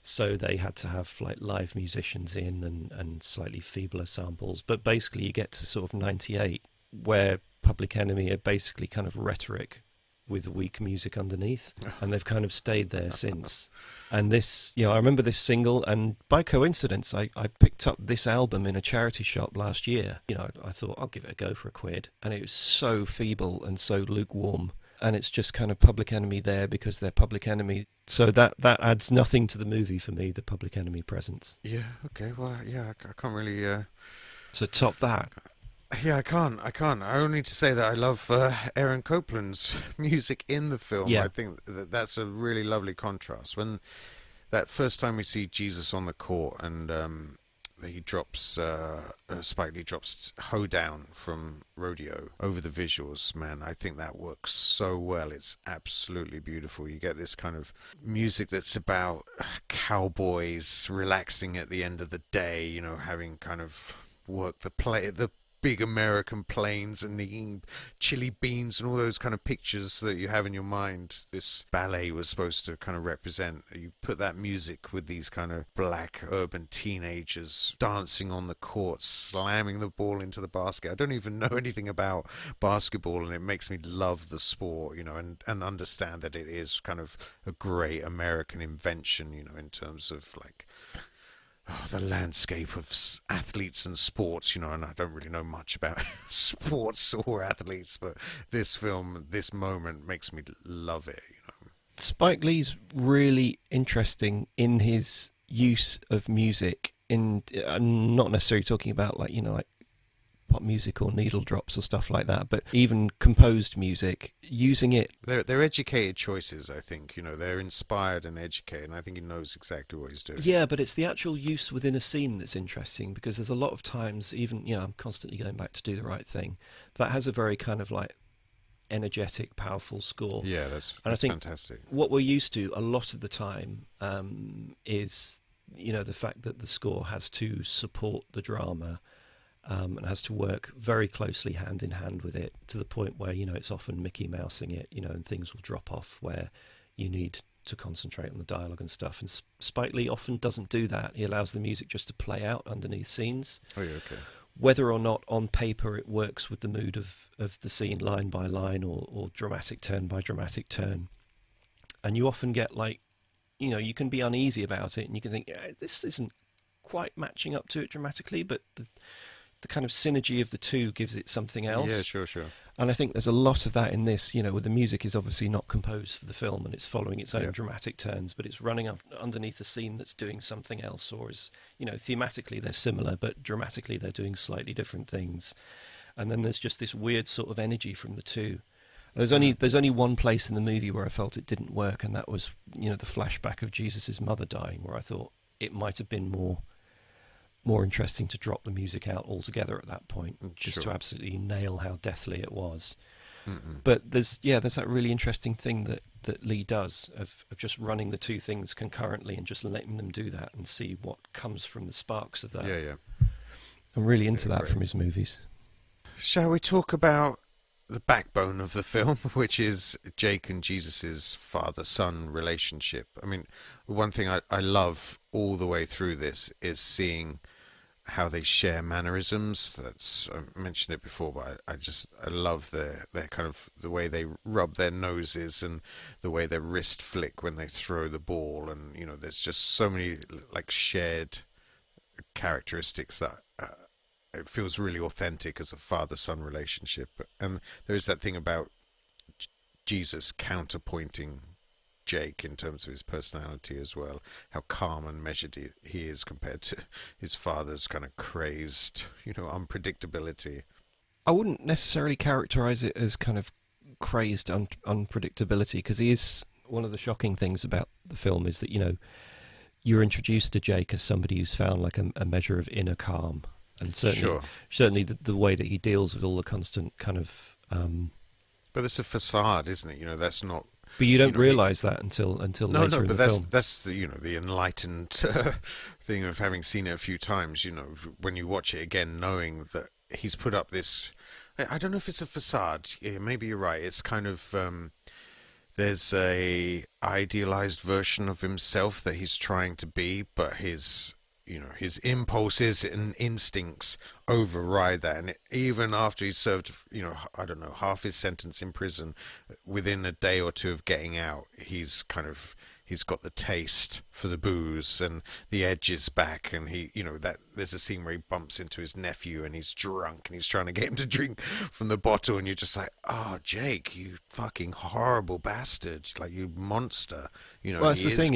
So they had to have like live musicians in and slightly feebler samples. But basically you get to sort of 98 where Public Enemy are basically kind of rhetoric with weak music underneath, and they've kind of stayed there since. And this, I remember this single, and by coincidence I picked up this album in a charity shop last year. I thought I'll give it a go for £1, and it was so feeble and so lukewarm, and it's just kind of Public Enemy there because they're Public Enemy. So that adds nothing to the movie for me, the Public Enemy presence. Yeah, okay, well, yeah, I can't really... So top that. Yeah, I can't. I only need to say that I love Aaron Copland's music in the film. Yeah. I think that's a really lovely contrast. When that first time we see Jesus on the court and he drops, Spike Lee drops Hoedown from Rodeo over the visuals, man, I think that works so well. It's absolutely beautiful. You get this kind of music that's about cowboys relaxing at the end of the day, having kind of worked the big American plains and eating chili beans and all those kind of pictures that you have in your mind this ballet was supposed to kind of represent. You put that music with these kind of black urban teenagers dancing on the court, slamming the ball into the basket. I don't even know anything about basketball, and it makes me love the sport, and understand that it is kind of a great American invention, in terms of like... the landscape of athletes and sports, and I don't really know much about sports or athletes, but this film, this moment makes me love it, Spike Lee's really interesting in his use of music. I'm not necessarily talking about like pop music or needle drops or stuff like that, but even composed music, using it. They're educated choices, I think. They're inspired and educated, and I think he knows exactly what he's doing. Yeah, but it's the actual use within a scene that's interesting, because there's a lot of times, even, I'm constantly going back to Do the Right Thing, that has a very kind of like energetic, powerful score. Yeah, that's I think fantastic. What we're used to a lot of the time is, the fact that the score has to support the drama. And has to work very closely hand in hand with it, to the point where, it's often Mickey Mousing it, and things will drop off where you need to concentrate on the dialogue and stuff. And Spike Lee often doesn't do that. He allows the music just to play out underneath scenes. Oh, yeah, okay. Whether or not on paper it works with the mood of the scene line by line or dramatic turn by dramatic turn. And you often get like, you can be uneasy about it and you can think, this isn't quite matching up to it dramatically, but the kind of synergy of the two gives it something else. Yeah, sure. And I think there's a lot of that in this, where the music is obviously not composed for the film and it's following its own dramatic turns, but it's running up underneath a scene that's doing something else, or is, thematically they're similar, but dramatically they're doing slightly different things. And then there's just this weird sort of energy from the two. There's only one place in the movie where I felt it didn't work, and that was, you know, the flashback of Jesus' mother dying, where I thought it might have been more interesting to drop the music out altogether at that point, just to absolutely nail how deathly it was. But there's that really interesting thing that Lee does of just running the two things concurrently and just letting them do that and see what comes from the sparks of that. Yeah. I'm really into that from his movies. Shall we talk about the backbone of the film, which is Jake and Jesus's father-son relationship? I mean, one thing I love all the way through this is seeing how they share mannerisms. I mentioned it before, but I love their kind of the way they rub their noses and the way their wrist flick when they throw the ball, and you know, there's just so many like shared characteristics that it feels really authentic as a father-son relationship. And there is that thing about Jesus counterpointing Jake in terms of his personality as well, how calm and measured he is compared to his father's kind of crazed, you know, unpredictability. I wouldn't necessarily characterize it as kind of crazed unpredictability, because he is, one of the shocking things about the film is that, you know, you're introduced to Jake as somebody who's found like a measure of inner calm, and certainly the way that he deals with all the constant kind of but it's a facade, isn't it? You know, that's not. But you don't realise that until later in the film. No, but that's the, you know, the enlightened thing of having seen it a few times. You know, when you watch it again, knowing that he's put up this. I don't know if it's a facade. Yeah, maybe you're right. It's kind of there's a idealized version of himself that he's trying to be, but his impulses and instincts override that. And even after he's served, you know, I don't know, half his sentence in prison, within a day or two of getting out, he's got the taste for the booze and the edge is back. And he, you know, that there's a scene where he bumps into his nephew and he's drunk and he's trying to get him to drink from the bottle. And you're just like, oh, Jake, you fucking horrible bastard. Like, you monster. You know, well, that's the thing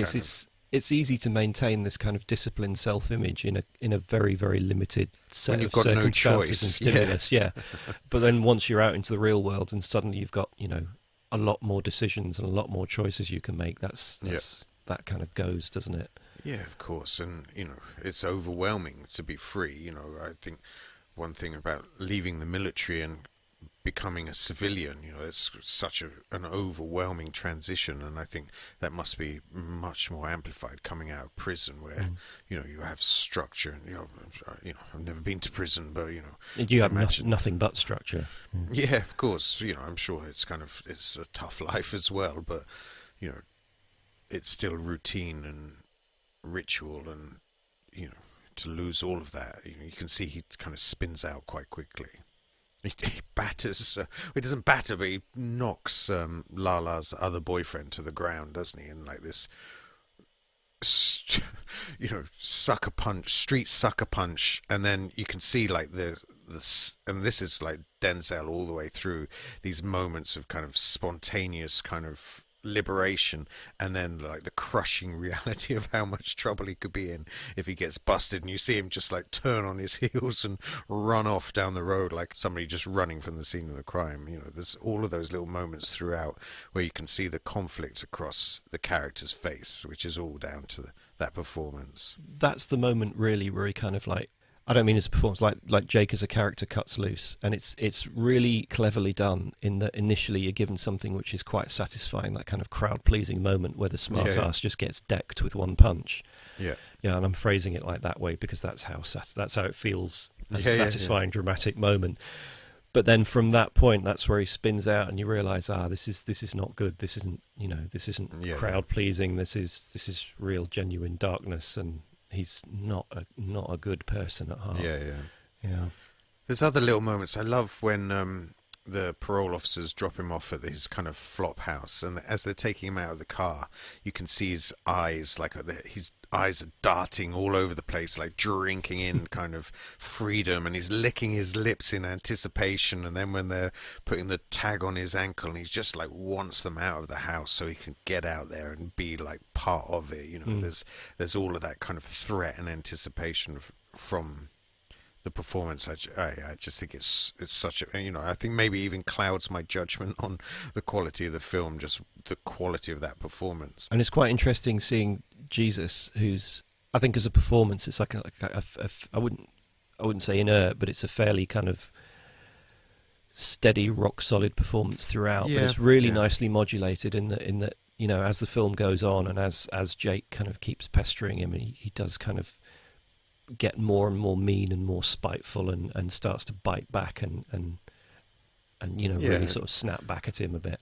it's easy to maintain this kind of disciplined self-image in a very, very limited set of circumstances and stimulus. Yeah. But then once you're out into the real world and suddenly you've got, you know, a lot more decisions and a lot more choices you can make, that kind of goes, doesn't it? Yeah, of course. And, you know, it's overwhelming to be free. You know, I think one thing about leaving the military and becoming a civilian, you know, it's such an overwhelming transition, and I think that must be much more amplified coming out of prison, where you know, you have structure, and you know, I've never been to prison, but you know, you have nothing but structure. Yeah, of course. You know, I'm sure it's a tough life as well, but you know, it's still routine and ritual, and you know, to lose all of that, you know, you can see he kind of spins out quite quickly. He batters, he doesn't batter, but he knocks Lala's other boyfriend to the ground, doesn't he? And like this, you know, street sucker punch. And then you can see like and this is like Denzel all the way through, these moments of kind of spontaneous kind of liberation, and then like the crushing reality of how much trouble he could be in if he gets busted, and you see him just like turn on his heels and run off down the road like somebody just running from the scene of the crime. You know, there's all of those little moments throughout where you can see the conflict across the character's face, which is all down to that performance. That's the moment really where he kind of like, I don't mean as a performance, like Jake as a character cuts loose, and it's really cleverly done in that initially you're given something which is quite satisfying, that kind of crowd-pleasing moment where the smart ass just gets decked with one punch. Yeah, and I'm phrasing it like that way because that's how it feels as a satisfying, dramatic moment. But then from that point, that's where he spins out, and you realise, this is not good. This isn't crowd-pleasing. This is real, genuine darkness, and he's not a good person at heart. Yeah. There's other little moments. I love when the parole officers drop him off at his kind of flop house, and as they're taking him out of the car, you can see his eyes, like his eyes are darting all over the place, like drinking in kind of freedom, and he's licking his lips in anticipation. And then when they're putting the tag on his ankle, and he's just like wants them out of the house so he can get out there and be like part of it. You know, there's all of that kind of threat and anticipation from the performance, I just think it's such a, I think maybe even clouds my judgment on the quality of the film, just the quality of that performance. And it's quite interesting seeing Jesus, who's, I think as a performance, it's like I wouldn't say inert, but it's a fairly kind of steady, rock solid performance throughout. But it's really nicely modulated in that as the film goes on, and as Jake kind of keeps pestering him, and he does kind of get more and more mean and more spiteful, and starts to bite back and really sort of snap back at him a bit.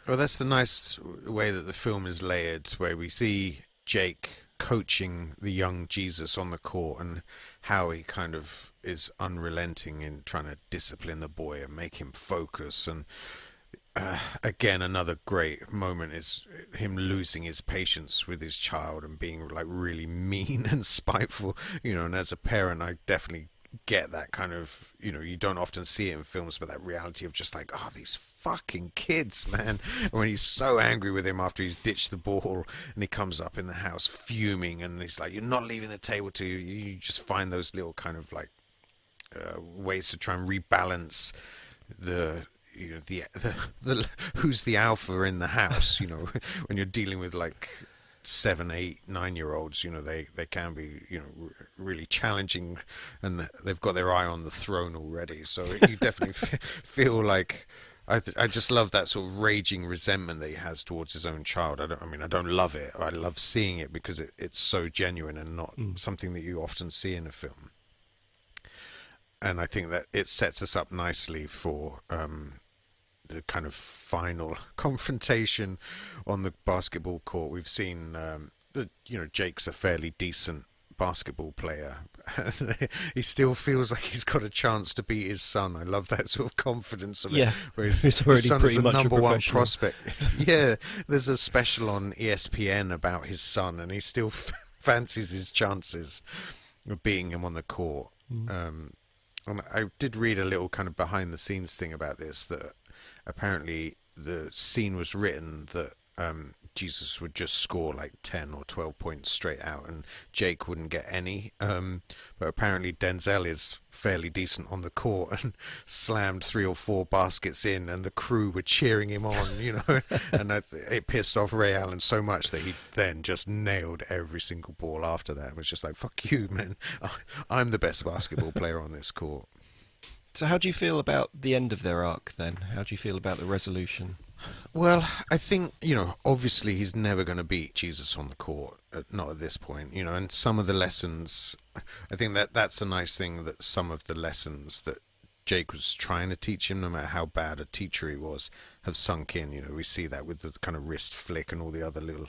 Well, that's the nice way that the film is layered, where we see Jake coaching the young Jesus on the court, and how he kind of is unrelenting in trying to discipline the boy and make him focus. And again, another great moment is him losing his patience with his child and being like really mean and spiteful, and as a parent I definitely get that kind of, you don't often see it in films, but that reality of just like, oh, these fucking kids, man. And when he's so angry with him after he's ditched the ball, and he comes up in the house fuming, and he's like, you're not leaving the table till you just find those little kind of like ways to try and rebalance the who's the alpha in the house, when you're dealing with like 7, 8, 9-year-olds, they can be, really challenging, and they've got their eye on the throne already. So you definitely feel like, I just love that sort of raging resentment that he has towards his own child. I don't love it. I love seeing it because it's so genuine and not something that you often see in a film. And I think that it sets us up nicely for the kind of final confrontation on the basketball court. We've seen that Jake's a fairly decent basketball player. He still feels like he's got a chance to beat his son. I love that sort of confidence of it. Where his son is the number one prospect. Yeah, there's a special on ESPN about his son, and he still fancies his chances of beating him on the court. And I did read a little kind of behind the scenes thing about this, that apparently the scene was written that Jesus would just score like 10 or 12 points straight out, and Jake wouldn't get any. But apparently Denzel is fairly decent on the court and slammed 3 or 4 baskets in, and the crew were cheering him on, and it pissed off Ray Allen so much that he then just nailed every single ball after that. It was just like, fuck you, man. I'm the best basketball player on this court. So how do you feel about the end of their arc then? How do you feel about the resolution? Well, I think, obviously he's never going to beat Jesus on the court, not at this point, and some of the lessons, I think that's a nice thing, that some of the lessons that Jake was trying to teach him, no matter how bad a teacher he was, have sunk in. We see that with the kind of wrist flick and all the other little,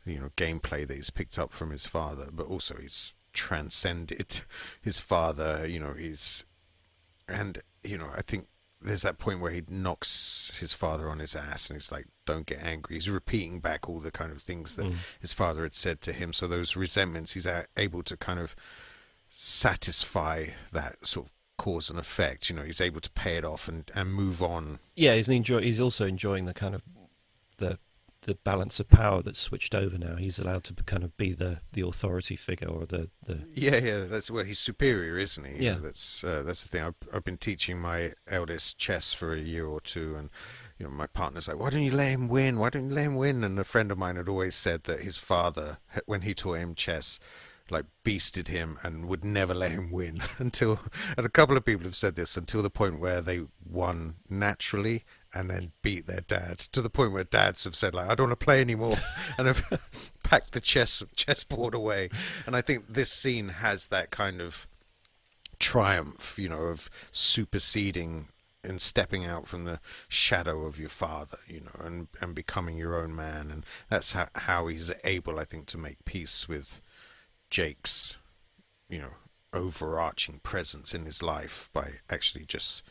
gameplay that he's picked up from his father, but also he's transcended his father, I think there's that point where he knocks his father on his ass, and he's like, don't get angry. He's repeating back all the kind of things that his father had said to him. So those resentments, he's able to kind of satisfy that sort of cause and effect. He's able to pay it off and move on. Yeah, he's also enjoying the kind of the balance of power that's switched over now. He's allowed to kind of be the authority figure, or the that's where he's superior, isn't he? Yeah, that's the thing. I've been teaching my eldest chess for a year or two, and my partner's like, why don't you let him win? Why don't you let him win? And a friend of mine had always said that his father, when he taught him chess, like beasted him and would never let him win until, and a couple of people have said this, until the point where they won naturally and then beat their dads, to the point where dads have said, like, I don't want to play anymore, and have packed the chessboard away. And I think this scene has that kind of triumph, of superseding and stepping out from the shadow of your father, and becoming your own man. And that's how he's able, I think, to make peace with Jake's, overarching presence in his life, by actually just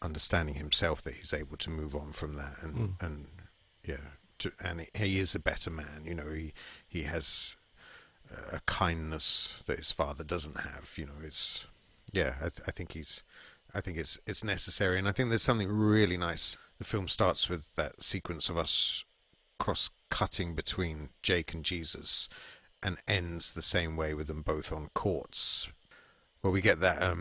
understanding himself that he's able to move on from that, and he is a better man. He has a kindness that his father doesn't have. I think it's necessary, and I think there's something really nice. The film starts with that sequence of us cross-cutting between Jake and Jesus, and ends the same way with them both on courts. Well, we get that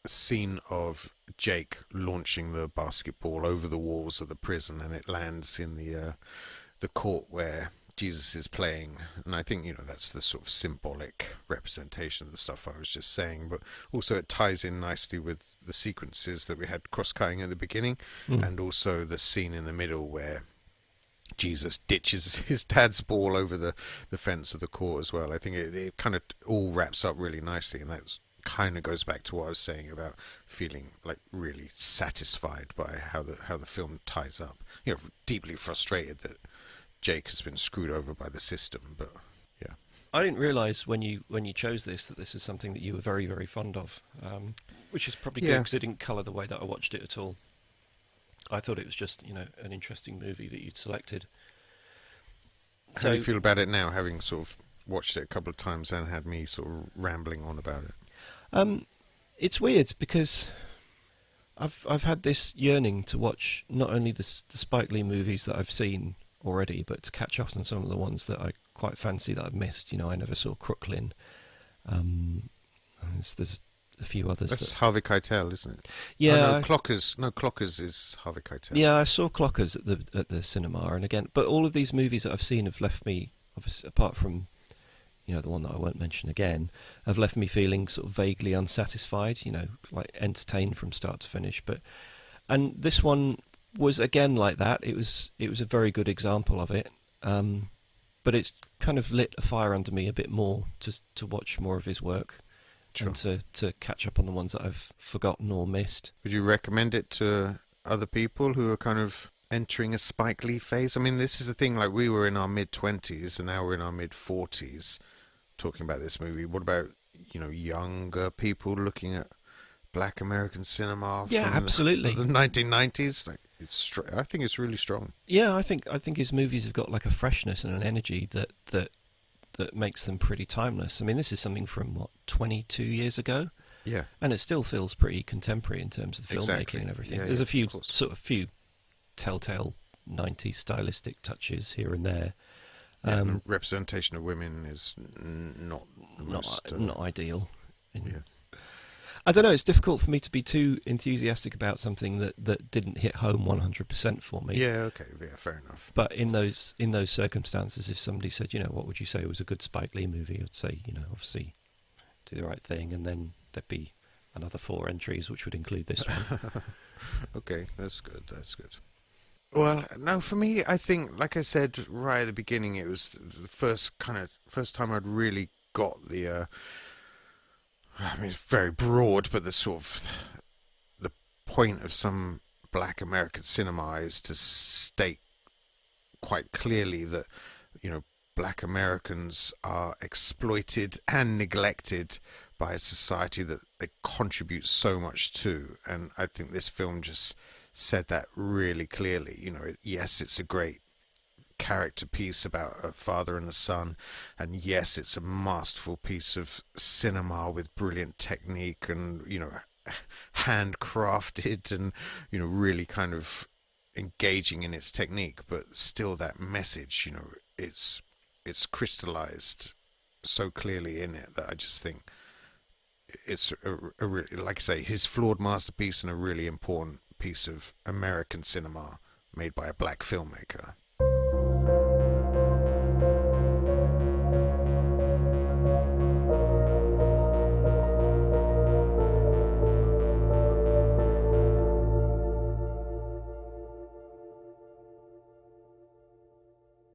scene of Jake launching the basketball over the walls of the prison, and it lands in the court where Jesus is playing. And I think, that's the sort of symbolic representation of the stuff I was just saying, but also it ties in nicely with the sequences that we had cross-cutting at the beginning, and also the scene in the middle where Jesus ditches his dad's ball over the fence of the court as well. I think it kind of all wraps up really nicely, and that kind of goes back to what I was saying about feeling like really satisfied by how the film ties up. Deeply frustrated that Jake has been screwed over by the system, but yeah. I didn't realise when you chose this that this is something that you were very, very fond of, which is probably good because it didn't colour the way that I watched it at all. I thought it was just, an interesting movie that you'd selected. How do you feel about it now, having sort of watched it a couple of times and had me sort of rambling on about it? It's weird because I've had this yearning to watch not only the Spike Lee movies that I've seen already, but to catch up on some of the ones that I quite fancy that I've missed. I never saw Crooklyn. There's a few others. That's Harvey Keitel, isn't it? Yeah. Oh, no, Clockers is Harvey Keitel. Yeah, I saw Clockers at the cinema, and again, but all of these movies that I've seen have left me, obviously, apart from the one that I won't mention again, have left me feeling sort of vaguely unsatisfied. Like entertained from start to finish. And this one was again like that. It was a very good example of it. But it's kind of lit a fire under me a bit more to watch more of his work. Sure. And to catch up on the ones that I've forgotten or missed. Would you recommend it to other people who are kind of entering a Spike Lee phase? I mean, this is the thing, like we were in our mid-20s and now we're in our mid-40s talking about this movie. What about, younger people looking at black American cinema from absolutely. the 1990s? Like, I think it's really strong. Yeah, I think his movies have got like a freshness and an energy that makes them pretty timeless. I mean, this is something from 22 years ago. Yeah, and it still feels pretty contemporary in terms of the filmmaking and everything. There's a few few telltale 90s stylistic touches here and there. And representation of women is not ideal. Yeah. I don't know. It's difficult for me to be too enthusiastic about something that didn't hit home 100% for me. Yeah. Okay. Yeah. Fair enough. But in those circumstances, if somebody said, what would you say was a good Spike Lee movie? I'd say, obviously, Do the Right Thing, and then there'd be another 4 entries, which would include this one. Okay, that's good. That's good. Well, no, for me, I think, like I said right at the beginning, it was the first time I'd really got the. I mean, it's very broad, but the sort of the point of some black American cinema is to state quite clearly that, black Americans are exploited and neglected by a society that they contribute so much to. And I think this film just said that really clearly. Yes, it's a great character piece about a father and a son, and yes, it's a masterful piece of cinema with brilliant technique and handcrafted and really kind of engaging in its technique, but still that message, it's crystallized so clearly in it that I just think it's a really, like I say, his flawed masterpiece and a really important piece of American cinema made by a black filmmaker.